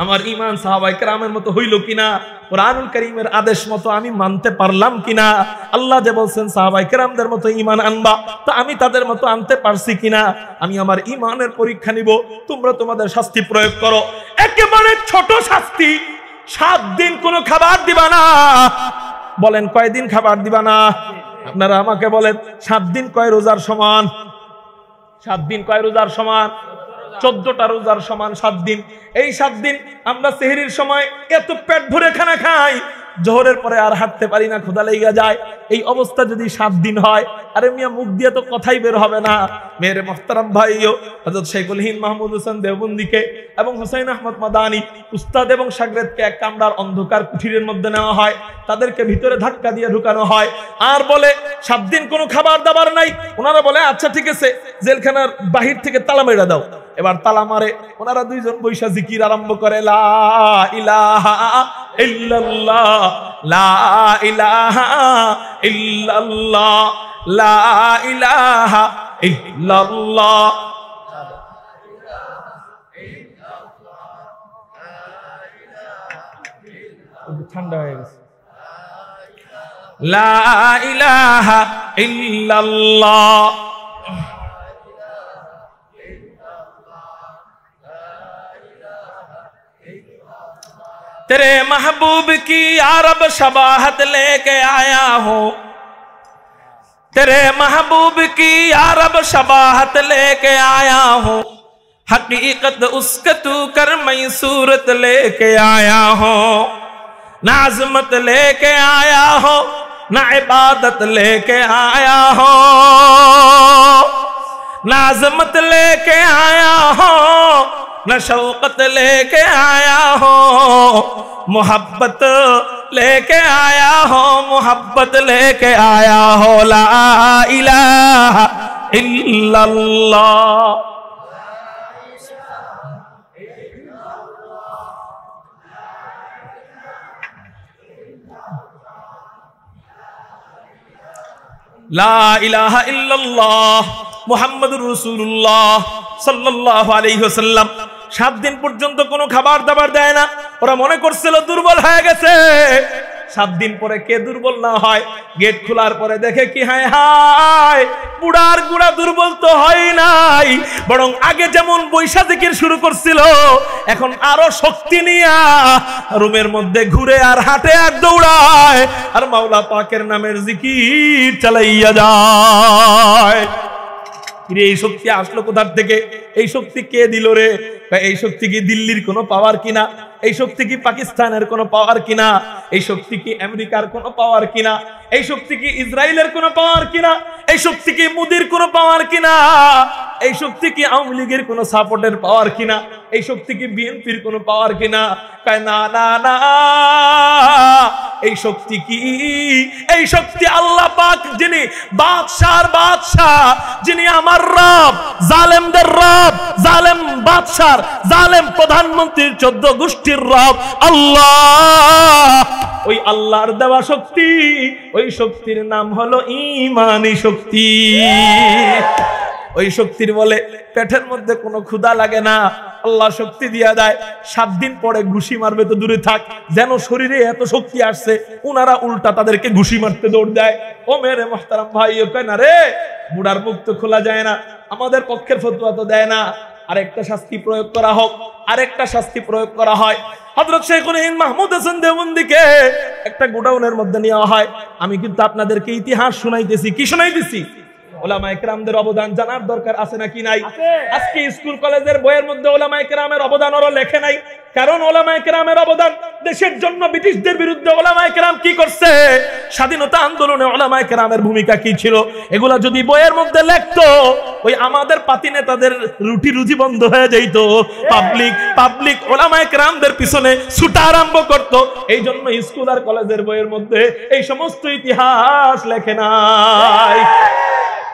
আমার ইমান সাহাবায়ে কেরামের মতো হইল কিনা, কুরআনুল কারীমের আদেশ মতো আমি মানতে পারলাম কিনা। আল্লাহ যে বলছেন সাহাবায়ে কেরামদের মতো ঈমান আনবা, তো আমি তাদের মতো আনতে পারছি কিনা, আমি আমার ঈমানের পরীক্ষা নিব। তোমরা তোমাদের শাস্তি প্রয়োগ করো, একেবারে ছোট শাস্তি, 7 দিন কোনো খাবার দিবা না। বলেন কয়দিন খাবার দিবা না? আপনারা আমাকে বলেন 7 দিন কয় রোজার সমান? 7 দিন কয় রোজার সমান? 14টা রোজার সমান 7 দিন। এই 7 দিন আমরা সেহরির সময় এত পেট ভরে খানা খাই, জোহরের পরে আর হাঁটতে পারি না, ক্ষুধা লেগে যায়। এই অবস্থা যদি 7 দিন হয়, আরে মিয়া মুখ দিয়ে তো কথাই বের হবে না। মেরে মোহতারাম ভাইও, হযরত শাইখুল হিন্দ মাহমুদ হোসেন দেওবন্দিকে এবং হুসাইন আহমদ মাদানী উস্তাদ এবং শাগরেদকে এক কামরার অন্ধকার কুঠিরের মধ্যে নেওয়া হয়, তাদেরকে ভিতরে ধাক্কা দিয়ে ঢুকানো হয়, আর বলে 7 দিন কোনো খাবার দাবার নাই। ওনারা বলে আচ্ছা ঠিক আছে, জেলখানার বাহির থেকে তালা মেরে দাও। এবার তালা মারে, ওনারা দুইজন বৈশা জিকির আরম্ভ করে, লা ইলাহা ইল্লাল্লাহ, লা ইলাহা ইল্লাল্লাহ, লা ইলাহা ইল্লাল্লাহ। ঠান্ডা হয়ে গেছে। লা ইলাহা ইল্লাল্লাহ, तेरे महबूब की यारब शबाहत लेके आया हो, तेरे महबूब की यारब शबाहत लेके आया हो, हकीकत उसके तू कर मई सूरत लेके आया हो, ना अज़मत लेके आया हो, ना इबादत लेके आया हो, ना अज़मत लेके आया हो, न शौकत लेके आया हो, मोहब्बत लेके आया हो, मोहब्बत लेके आया हो, ला इलाहा इल्लल्लाह। লা ইলাহা ইল্লাল্লাহ মুহাম্মাদুর রাসূলুল্লাহ সাল্লাল্লাহু আলাইহি ওয়াসাল্লাম 7 দিন পর্যন্ত কোনো খাবার দাবার দেয় না। ওরা মনে করছিল দুর্বল হয়ে গেছে। 7 দিন পরে কে দুর্বল না হয়? গেট খোলার পরে দেখে কি, হায় হায়, বুড়ার গুড়া দুর্বল তো হয় নাই, বরং আগে যেমন বৈশা জিকির শুরু করছিল, এখন আরো শক্তি নিয়া রুমের মধ্যে ঘুরে আর হাঁটে আর দৌড়ায় আর মাওলা পাকের নামের জিকির চালাইয়া যায়। এই শক্তি আসলো কোথার থেকে? এই শক্তি কে দিল রে? এই শক্তি কি দিল্লির কোনো পাওয়ার কিনা? এই শক্তি কি পাকিস্তানের কোনো পাওয়ার কিনা? এই শক্তি কি আমেরিকার কোনো পাওয়ার কিনা? এই শক্তি কি ইসরায়েলের কোনো পাওয়ার কিনা? এই শক্তি কি মোদির কোনো পাওয়ার কিনা? এই শক্তি কি আওয়ামী লীগের কোনো সাপোর্টের পাওয়ার কিনা? এই শক্তি কি বিএনপির কোনো পাওয়ার কিনা? কয় না না না, এই শক্তি কি? এই শক্তি আল্লাহ পাক, যিনি বাদশার বাদশাহ, যিনি আমার রব, জালেমদের রব, জালেম বাদশার, জালেম প্রধানমন্ত্রীর 14 গোষ্ঠীর রব আল্লাহ। ওই আল্লাহর দেওয়া শক্তি, ওই শক্তির নাম হলো ঈমানি শক্তি। ওই শক্তির বলে পেটের মধ্যে কোনো ক্ষুধা লাগে না, আল্লাহ শক্তি দিয়া দেয়। 7 দিন পরে ঘুষি মারবে তো দূরে থাক, যেন শরীরে এত শক্তি আসছে, উনারা উল্টা তাদেরকে ঘুষি মারতে দৌড় দেয়। ও মেরে মোহতারাম ভাই, ও কয় না রে, বুড়ার মুখ তো খোলা যায় না, আমাদের পক্ষের ফতোয়া তো দেয় না, আরেকটা শাস্তি প্রয়োগ করা হোক। আরেকটা শাস্তি প্রয়োগ করা হয়। হযরত শাইখুল হিন্দ মাহমুদ হোসেন দেওবন্দিকে একটা গোডাউনের মধ্যে নেওয়া হয়। আমি কিন্তু আপনাদেরকে ইতিহাস শুনাইতেছি। কি শুনাইতেছি? ওলামায়ে কেরামদের অবদান জানার দরকার আছে নাকি নাই? আজকে স্কুল কলেজের বইয়ের মধ্যে ওলামায়ে কেরামের অবদান ওরা লেখে নাই, কারণ ওলামায়ে কেরামের অবদান দেশের জন্য ব্রিটিশদের বিরুদ্ধে ওলামায়ে কেরাম কি করছে, স্বাধীনতা আন্দোলনে ওলামায়ে কেরামের ভূমিকা কি ছিল, এগুলা যদি বইয়ের মধ্যে লিখতো ওই আমাদের পাতি নেতাদের রুটি রুজি বন্ধ হয়ে যাইতো, পাবলিক ওলামায়ে কেরামদের পিছনে ছুটা আরম্ভ করত। এই জন্য স্কুল আর কলেজের বইয়ের মধ্যে এই সমস্ত ইতিহাস লেখে নাই।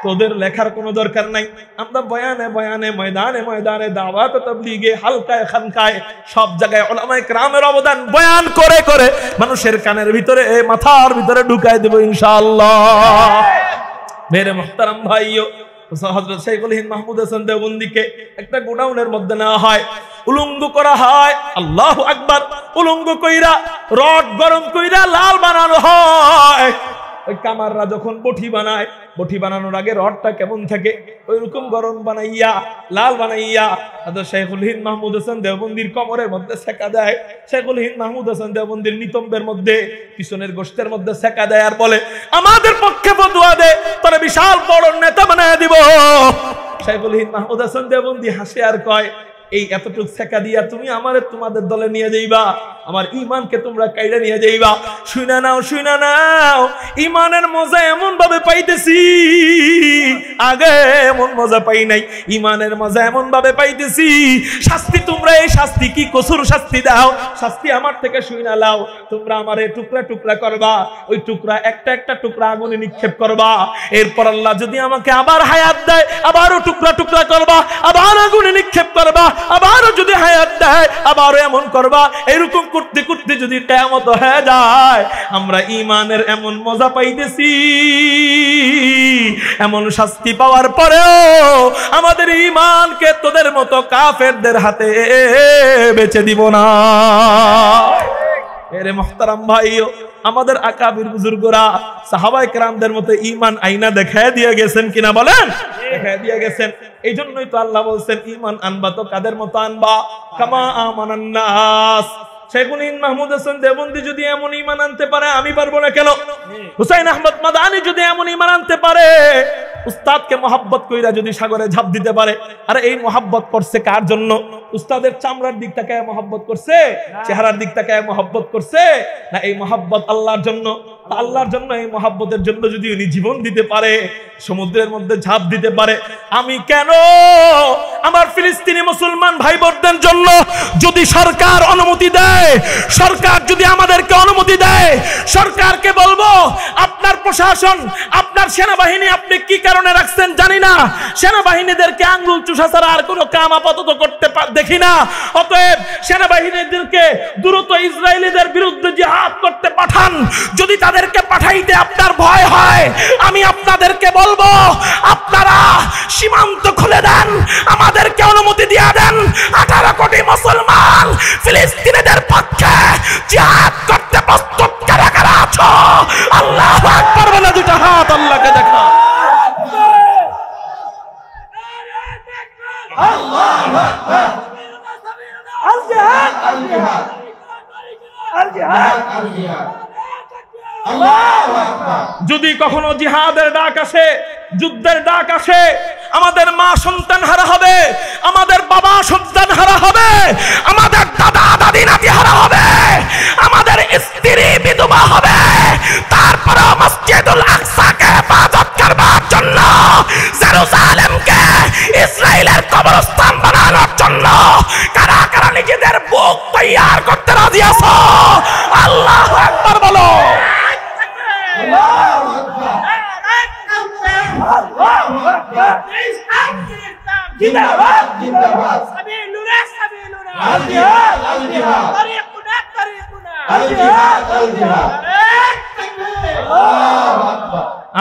তোদের লেখার কোনো দরকার নাই। আমরা বয়ানে বয়ানে, ময়দানে ময়দানে, দাওয়াত তাবলীগে, হালকায় খানকায় সব জায়গায় ওলামায়ে কেরামের অবদান বয়ান করে করে মানুষের কানের ভিতরে, মাথার ভিতরে ঢুকাই দেব ইনশাআল্লাহ। মেরে মুহতারাম ভাইও, হযরত শাইখুল হিন্দ মাহমুদ হাসান দেওবন্দীকে একটা গোডাউনের মধ্যে নেওয়া হয়, উলঙ্গ করা হয়। আল্লাহু আকবার। উলঙ্গ কইরা রড গরম কইরা লাল বানানো হয়। ওই কামাররা যখন বটি বানায়, বটি বানানোর আগে রডটা কেমন থাকে ওইরকম গরম বানাইয়া লাল বানাইয়া হযরত শাইখুল হিন্দ মাহমুদ হাসান দেওবন্দির কোমরের মধ্যে সেকা দেয়। শাইখুল হিন্দ মাহমুদ হাসান দেওবন্দির নিতম্বের মধ্যে, পিছনের গোশতের মধ্যে সেকা দেয় আর বলে, আমাদের পক্ষে ফতোয়া দে, তোরে বিশাল বড় নেতা বানায় দিব। শাইখুল হিন্দ মাহমুদ হাসান দেওবন্দি হাসে আর কয়, এই এতটুক সেকা দিয়া তুমি আমারে তোমাদের দলে নিয়ে যাইবা, আমার ঈমানকে তোমরা কাইড়া নিয়ে যাইবা। শুনা নাও, ঈমানের মজা এমন ভাবে পাইতেছি, আগে এমন মজা পাই নাই। ঈমানের মজা এমন ভাবে পাইতেছি, শাস্তি তোমরা এই শাস্তি কি কসুর শাস্তি দাও, শাস্তি আমার থেকে শুনা লাও। তোমরা আমারে টুকরা টুকরা করবা, ওই টুকরা একটা একটা টুকরা আগুনে নিক্ষেপ করবা। এরপর আল্লাহ যদি আমাকে আবার হায়াত দেয়, আবারও টুকরা টুকরা করবা, আবার আগুনে নিক্ষেপ করবা, আবারও যদি হায়াত দেয় আবারও এমন করবা। এরকম করতে করতে যদি কিয়ামত হয়ে যায়, আমরা ঈমানের এমন মজা পাইতেছি, এমন শাস্তি পাওয়ার পরেও আমাদের ঈমানকে তোদের মতো কাফেরদের হাতে বেচে দিব না। এরে মুহতারাম ভাইও, আমাদের আকাবির বুজুর্গরা সাহাবায়ে কেরামদের মতো ঈমান আইনা দেখায় দিয়ে গেছেন কিনা বলেন? দেখায় দিয়ে গেছেন। এই জন্যই তো আল্লাহ বলছেন, ঈমান আনবা তো কাদের মতো আনবা, কামা আমানান নাস। শাইখুল হিন্দ মাহমুদ হাসান দেওবন্দি যদি এমন ঈমান আনতে পারে, আমি পারবো না কেন? হুসাইন আহমদ মাদানী যদি এমন ঈমান আনতে পারে, উস্তাদকে মহব্বত কইরা যদি সাগরে ঝাঁপ দিতে পারে, আরে এই মহব্বত করছে কার জন্য? উস্তাদের চামড়ার দিক থেকে মহব্বত করছে, চেহারার দিক থেকে মহব্বত করছে, না এই মহব্বত আল্লাহর জন্য? আল্লাহর জন্য, এই মহব্বতের জন্য যদি উনি জীবন দিতে পারে, সমুদ্রের মধ্যে ঝাঁপ দিতে পারে, আমি কেন আমার ফিলিস্তিনি মুসলমান ভাই বোনদের জন্য যদি সরকার অনুমতি দেয়, সরকার যদি আমাদেরকে অনুমতি দেয়, সরকারকে বলবো, আপনার প্রশাসন, আপনার সেনাবাহিনী আপনি কি কারণে রাখছেন জানি না, সেনাবাহিনীদেরকে আঙ্গুল চুষা ছাড়া আর কোনো কাম আপাতত করতে দেখি না, অতএব সেনাবাহিনীদেরকে দ্রুত ইসরায়েলিদের বিরুদ্ধে জিহাদ করতে পাঠান। যদি তাদেরকে পাঠাইতে আপনার ভয় হয়, আমি আপনাদেরকে বলবো, আপনারা সীমান্ত খুলে দেন, আমাদেরকে অনুমতি দিয়ে দেন। 18 কোটি মুসলমান ফিলিস্তিনিদের পক্ষে জিহাদ করতে প্রস্তুত কারা কারা আছো? আল্লাহু আকবার বলে দুটো হাত আল্লাহকে দেখা। আল্লাহু আকবার। আল জিহাদ, আল জিহাদ, আল জিহাদ, আল জিহাদ। যদি কখনো জিহাদের ডাক আসে, যুদ্ধের ডাক আসে, আমাদের মা সন্তান হারা হবে, আমাদের বাবা সন্তান হারা হবে, আমাদের দাদা দাদি নাতি হারা হবে, আমাদের স্ত্রী বিধবা হবে, তারপরে মসজিদুল আকসাকে হেফাজত করবার জন্য, জেরুজালেমকে ইসরায়েলের কবরস্থান বানানোর জন্য কারা কারা নিজেদের বুক তৈয়ার করতে রাজি আছো? আল্লাহু আকবার বলো।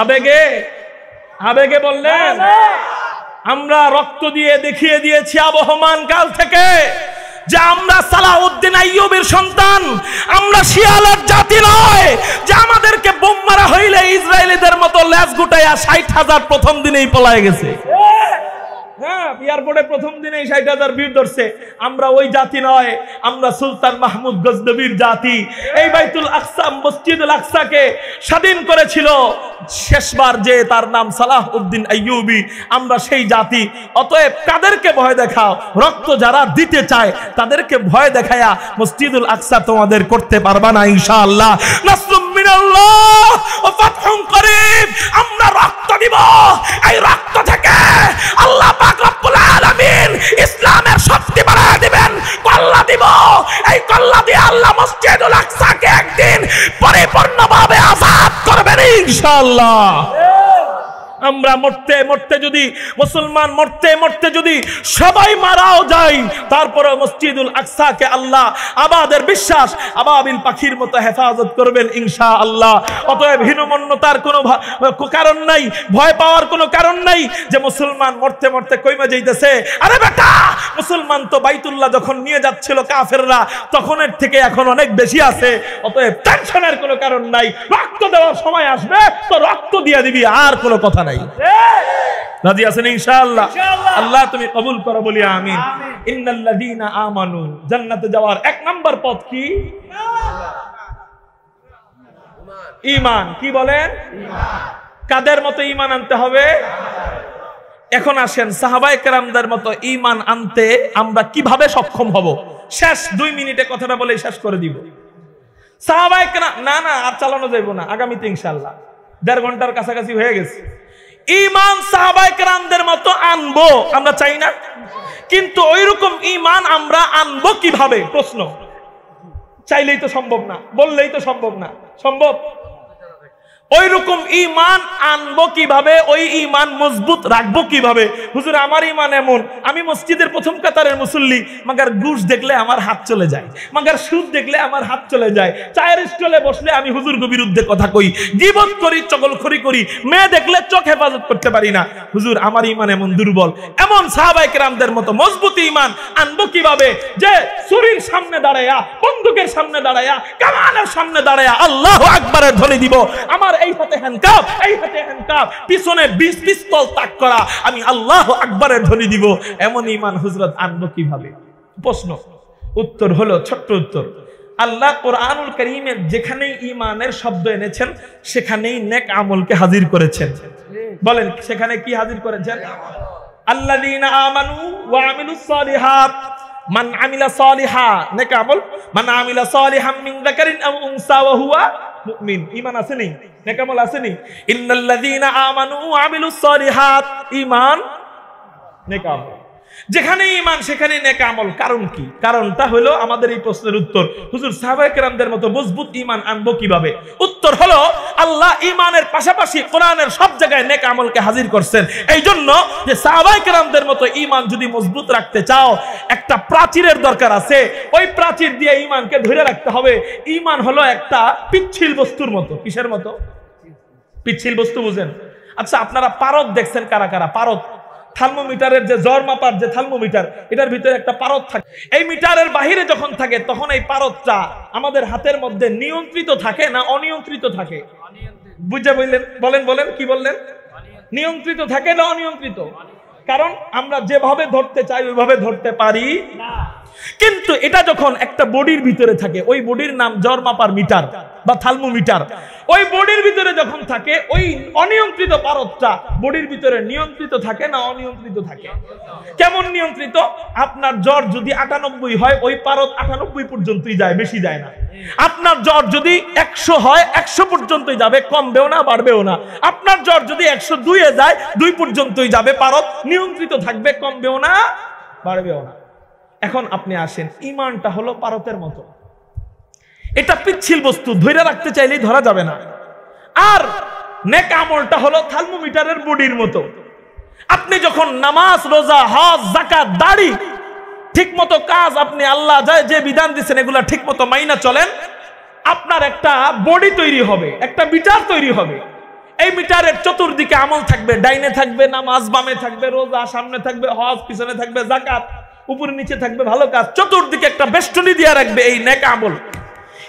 আবেগে আবেগে বললেন, আমরা রক্ত দিয়ে দেখিয়ে দিয়েছি আবহমান কাল থেকে যে আমরা সালাউদ্দিন আইয়ুবের সন্তান, আমরা শিয়ালের জাতি নয় যে আমাদেরকে বোম মারা হইলে ইসরায়েলিদের মতো লেজ গুটাইয়া 60,000 প্রথম দিনেই পলায় গেছে। হ্যাঁ, এয়ারপোর্টে প্রথম দিনেই 60,000 ভিড় ধরছে। আমরা ওই জাতি নয়, আমরা সুলতান মাহমুদ গজনবীর জাতি। এই বাইতুল আকসা, মসজিদুল আকসাকে স্বাধীন করেছিল শেষবার যে তার নাম সালাহউদ্দিন আইয়ুবী, আমরা সেই জাতি। অতএব কাদেরকে ভয় দেখাও? রক্ত যারা দিতে চায় তাদেরকে ভয় দেখায়া মসজিদুল আকসা তোমাদের করতে পারবা না ইনশাআল্লাহ। নাসরুম মিনাল্লাহ ওয়া ফাতহুন করিব। আমরা রক্ত দিব, এই রক্ত থেকে আল্লাহ পাক রব্বুল আলামিন ইসলামের শক্তি বাড়ায় দিবেন। কল্লা দিব, এই কল্লা দিয়ে আল্লাহ মসজিদুল আকসাকে একদিন পরিপূর্ণভাবে আযাদ করবেন ইনশাআল্লাহ। আমরা মরতে মরতে যদি, মুসলমান মরতে মরতে যদি সবাই মারাও যাই, তারপরে মসজিদুল আকসাকে আল্লাহ আবাদের বিশ্বাস আবাবিল পাখির মতো হেফাজত করবেন ইনশাআল্লাহ। অতএব হীনমন্যতার কোনো কারণ নাই, ভয় পাওয়ার কোনো কারণ নাই যে মুসলমান মরতে মরতে কইমা যাইতেছে। আরে বেটা, মুসলমান তো বাইতুল্লাহ যখন নিয়ে যাচ্ছিল কাফেররা, তখনের থেকে এখন অনেক বেশি আছে। অতএব টেনশনের কোনো কারণ নাই। রক্ত দেওয়ার সময় আসবে তো রক্ত দিয়ে দিবি, আর কোনো কথা নাই। রাজি আছেন ইনশাআল্লাহ? আল্লাহ তুমি কবুল করো, বলি আমিন। ইন্নাল্লাযীনা আমানু, জান্নাতে যাওয়ার এক নাম্বার পথ কি? ঈমান। কি বলেন? কাদের মতো ঈমান আনতে হবে? এখন আসেন সাহাবায়ে কেরামদের মতো ঈমান আনতে আমরা কিভাবে সক্ষম হব? শেষ 2 মিনিটে কথাটা বলে শেষ করে দিব। সাহাবায়ে কেরাম, না আর চালানো যাইব না, আগামীতে ইনশাআল্লাহ 1.5 ঘন্টার কাছাকাছি হয়ে গেছে। ঈমান সাহাবায়ে কেরামদের মতো আনবো আমরা, চাই না? কিন্তু ওইরকম ঈমান আমরা আনবো কিভাবে? প্রশ্ন। চাইলেই তো সম্ভব না, বললেই তো সম্ভব না। সম্ভব? ওই রকম ঈমান আনবো কিভাবে? ওই ঈমান মজবুত রাখবো কিভাবে? হুজুর আমার ঈমান এমন, আমি মসজিদের প্রথম কাতারের মুসল্লি, মাগার ঘুষ দেখলে আমার হাত চলে যায়, মাগার সুদ দেখলে আমার হাত চলে যায়, চায়ের স্টলে বসলে আমি হুজুরকে বিরুদ্ধে কথা কই, গীবত করি, চগলখড়ি করি, মেয়ে দেখলে চোখ হেফাজত করতে পারি না। হুজুর আমার ঈমান এমন দুর্বল। এমন সাহাবায়ে কেরামদের মতো মজবুত ঈমান আনবো কিভাবে? যে ছুরির সামনে দাঁড়ায়া, বন্দুকের সামনে দাঁড়ায়া, কামানের সামনে দাঁড়ায়া আল্লাহু আকবারের ধ্বনি দিব। আমার এই হাতে হ্যান্ডকাপ, এই হাতে হ্যান্ডকাপ, পিছনে 20 পিস্তল তাক করা, আমি আল্লাহু আকবারের ধ্বনি দিব। এমন ঈমান হুজরত আনবো কিভাবে? প্রশ্ন। উত্তর হলো, ছোট্ট উত্তর, আল্লাহ কোরআনুল কারীমে যেখানেই ঈমানের শব্দ এনেছেন সেখানেই নেক আমলকে হাজির করেছেন। বলেন সেখানে কি হাজির করেছেন? আল্লাযীনা আমানু ওয়া আমিলুস সালিহাত, মান আমিলা সালিহা, নেক আমল, মান আমিলা সালিহাম মিন যাকারিন আও উনসা ওয়া হুয়া মুমিন। ঈমান আছে নি? নেক আমল আছে নি? ইন্নাল্লাযীনা আমানু ওয়া আমিলুস সালিহাত, ঈমান নেক আমল। যেখানে ঈমান সেখানে নেক আমল। কারণ কি? কারণটা হলো আমাদের এই প্রশ্নের উত্তর, হুজুর সাহাবায়ে কেরামদের মতো মজবুত ঈমান আনবো কিভাবে? উত্তর হলো আল্লাহ ঈমানের পাশাপাশি কোরআনের সব জায়গায় নেক আমলকে হাজির করছেন। এই জন্য যে সাহাবায়ে কেরামদের মতো ঈমান যদি মজবুত রাখতে চাও, একটা প্রাচীরের দরকার আছে। ওই প্রাচীর দিয়ে ঈমানকে ধরে রাখতে হবে। ঈমান হলো একটা পিচ্ছিল বস্তুর মতো। কিসের মতো? পিচ্ছিল বস্তু বুঝেন? আচ্ছা, আপনারা পারদ দেখছেন কারা কারা? পারদ, থার্মোমিটারের যে জ্বর মাপার যে থার্মোমিটার, এটার ভিতরে একটা পারদ থাকে। এই মিটারের বাহিরে যখন থাকে তখন এই পারদটা আমাদের হাতের মধ্যে নিয়ন্ত্রিত থাকে না অনিয়ন্ত্রিত থাকে? বুঝে বললেন? বলেন কি বললেন? নিয়ন্ত্রিত থাকে না অনিয়ন্ত্রিত? কারণ আমরা যেভাবে ধরতে চাই ওইভাবে ধরতে পারি না। কিন্তু এটা যখন একটা বডির ভিতরে থাকে, ওই বডির নাম জ্বর মাপার মিটার বা থার্মোমিটার, ওই বডির ভিতরে যখন থাকে ওই অনিয়ন্ত্রিত পারদটা বডির ভিতরে নিয়ন্ত্রিত থাকে না অনিয়ন্ত্রিত থাকে? কেমন নিয়ন্ত্রিত? আপনার জ্বর যদি 98 হয় ওই পারদ 98 পর্যন্তই যায়, বেশি যায় না। আপনার জ্বর যদি 100 হয় 100 পর্যন্তই যাবে, কমবেও না বাড়বেও না। আপনার জ্বর যদি 102 এ যায় 2 পর্যন্তই যাবে, পারদ নিয়ন্ত্রিত থাকবে, কমবেও না বাড়বেও না। এখন আপনি আসেন, ঈমানটা হলো পারদের মতো। এটা পিচ্ছিল বস্তু, ধরে রাখতে চাইলেই ধরা যাবে না। আর নেক আমলটা হলো থার্মোমিটারের বডির মতো। আপনি যখন নামাজ, রোজা, হজ, যাকাত, দাড়ি ঠিক মতো কাজ, আপনি আল্লাহ যে বিধান দিচ্ছেন এগুলা ঠিক মতো মাইনা চলেন, আপনার একটা বডি তৈরি হবে, একটা মিটার তৈরি হবে। এই মিটারের চতুর্দিকে আমল থাকবে, ডাইনে থাকবে নামাজ, বামে থাকবে রোজা, সামনে থাকবে হজ, পিছনে থাকবে যাকাত, উপরে নিচে থাকবে ভালো কাজ, চতুর্দিকে একটা বেষ্টনী দিয়ে রাখবে এই নেক আমল।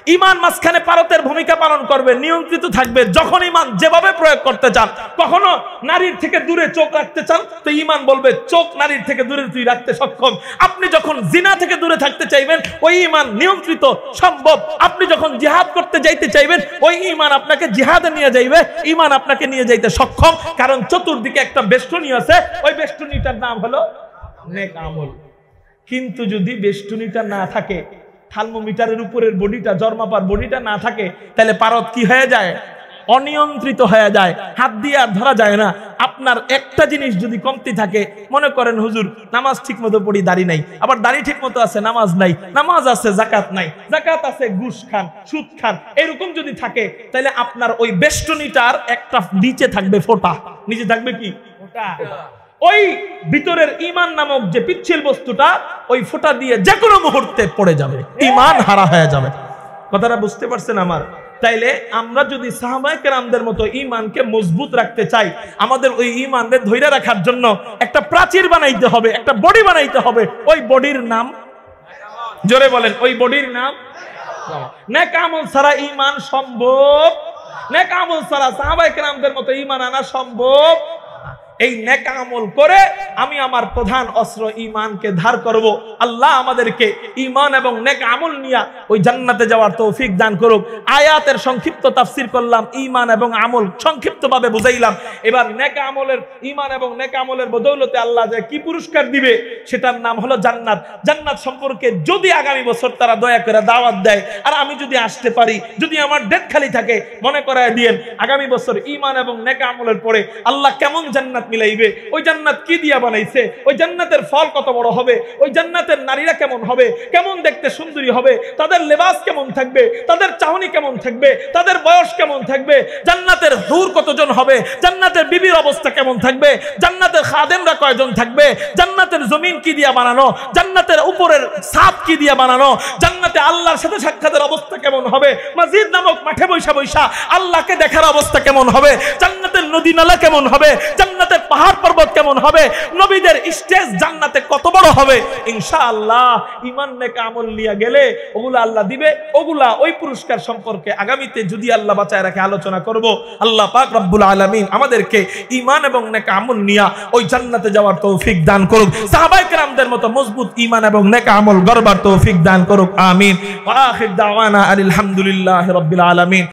ইমান মাঝখানে পারতের ভূমিকা পালন করবে, নিয়ন্ত্রিত থাকবে। যখন ইমান যেভাবে প্রয়োগ করতে চান, কখনো নারীর থেকে দূরে চোখ রাখতে চান তো ইমান বলবে চোখ নারীর থেকে দূরে তুই রাখতে সক্ষম। আপনি যখন জিনা থেকে দূরে থাকতে চাইবেন, ওই ইমান নিয়ন্ত্রিত সম্ভব। আপনি যখন জিহাদ করতে যাইতে চাইবেন, ওই ইমান আপনাকে জিহাদে নিয়ে যাইবে, ইমান আপনাকে নিয়ে যাইতে সক্ষম। কারণ চতুর্দিকে একটা বেষ্টনী আছে, ওই বেষ্টনীটার নাম হলো নেক আমল। কিন্তু যদি বেষ্টনীটা না থাকে, থার্মোমিটারের উপরের বডিটা, জর্মাপার বডিটা না থাকে, তাহলে পারদ কি হয়ে যায়? অনিয়ন্ত্রিত হয়ে যায়, হাত দিয়ে আর ধরা যায় না। আপনার একটা জিনিস যদি কমতি থাকে, মনে করেন হুজুর নামাজ ঠিক মতো পড়ি, দাড়ি নাই, আবার দাড়ি ঠিক মতো আছে, নামাজ নাই, নামাজ আছে জাকাত নাই, জাকাত আছে ঘুষ খান, সুদ খান, এরকম যদি থাকে, তাহলে আপনার ওই বেষ্টনীটার একটা নিচে থাকবে ফোঁটা, নিচে থাকবে কি ফোঁটা। ওই ভিতরের ইমান নামক যে পিচ্ছিল বস্তুটা, ওই ফোঁটা দিয়ে যে কোনো মুহূর্তে পড়ে যাবে, ইমান হারা হয়ে যাবে। কথাটা বুঝতে পারছেন আমার? তাইলে আমরা যদি সাহাবায়ে কেরামদের মতো ঈমানকে মজবুত রাখতে চাই, আমাদের ওই ঈমানকে ধরে রাখার জন্য একটা প্রাচীর বানাইতে হবে, একটা বডি বানাইতে হবে। ওই বডির নাম, জোরে বলেন, ওই বডির নাম নেক আমল ছাড়া ঈমান সম্ভব। নেক আমল ছাড়া সাহাবায়ে কেরামদের মতো ঈমান আনা সম্ভব। এই নেক আমল করে আমি আমার প্রধান অস্ত্র ঈমানকে ধার করব। আল্লাহ আমাদেরকে ঈমান এবং নেক আমল নিয়ে ওই জান্নাতে যাওয়ার তৌফিক দান করুক। আয়াতের সংক্ষিপ্ত তাফসীর করলাম, ঈমান এবং আমল সংক্ষিপ্তভাবে বুঝাইলাম। এবার নেক আমলের, ঈমান এবং নেক আমলের বদৌলতে আল্লাহ যে কি পুরস্কার দিবে, সেটার নাম হলো জান্নাত। জান্নাত সম্পর্কে যদি আগামী বছর তারা দয়া করে দাওয়াত দেয়, আর আমি যদি আসতে পারি, যদি আমার ডেট খালি থাকে, মনে করায় দিয়েন আগামী বছর ঈমান এবং নেক আমলের পরে আল্লাহ কেমন জান্নাত মিলাইবে, ওই জান্নাত কি দিয়া বানাইছে, ওই জান্নাতের ফল কত বড় হবে, ওই জান্নাতের নারীরা কেমন হবে, কেমন দেখতে সুন্দরী হবে, তাদের লেবাস কেমন থাকবে, তাদের চাহনি কেমন থাকবে, তাদের বয়স কেমন থাকবে, জান্নাতের হুর কতজন হবে, জান্নাতের বিবির অবস্থা কেমন থাকবে, জান্নাতের খাদেমরা কয়জন থাকবে, জান্নাতের জমিন কি দিয়া বানানো, জান্নাতের উপরের ছাদ কি দিয়া বানানো, জান্নাতে আল্লাহর সাথে সাক্ষাতের অবস্থা কেমন হবে, মসজিদ নামক মাঠে বৈশা বৈশা আল্লাহকে দেখার অবস্থা কেমন হবে, জান্নাতের নদী নালা কেমন হবে, জান্নাতের পাহাড় পর্বত কেমন হবে, নবীদের স্টেজ জান্নাতে কত বড় হবে। ইনশাআল্লাহ ঈমান নেক আমল নিয়ে গেলে ওগুলা আল্লাহ দিবে। ওগুলা ওই পুরস্কার সম্পর্কে আগামীতে যদি আল্লাহ বাঁচায় রাখে আলোচনা করব। আল্লাহ পাক রব্বুল আলামিন আমাদেরকে ঈমান এবং নেক আমল নিয়ে ওই জান্নাতে যাওয়ার তৌফিক দান করুক। সাহাবায়ে কেরামদের মতো মজবুত ঈমান এবং নেক আমল গড়বার তৌফিক দান করুক। আমিন। ওয়া আখির দাওয়ানা আলহামদুলিল্লাহি রাব্বিল আলামিন।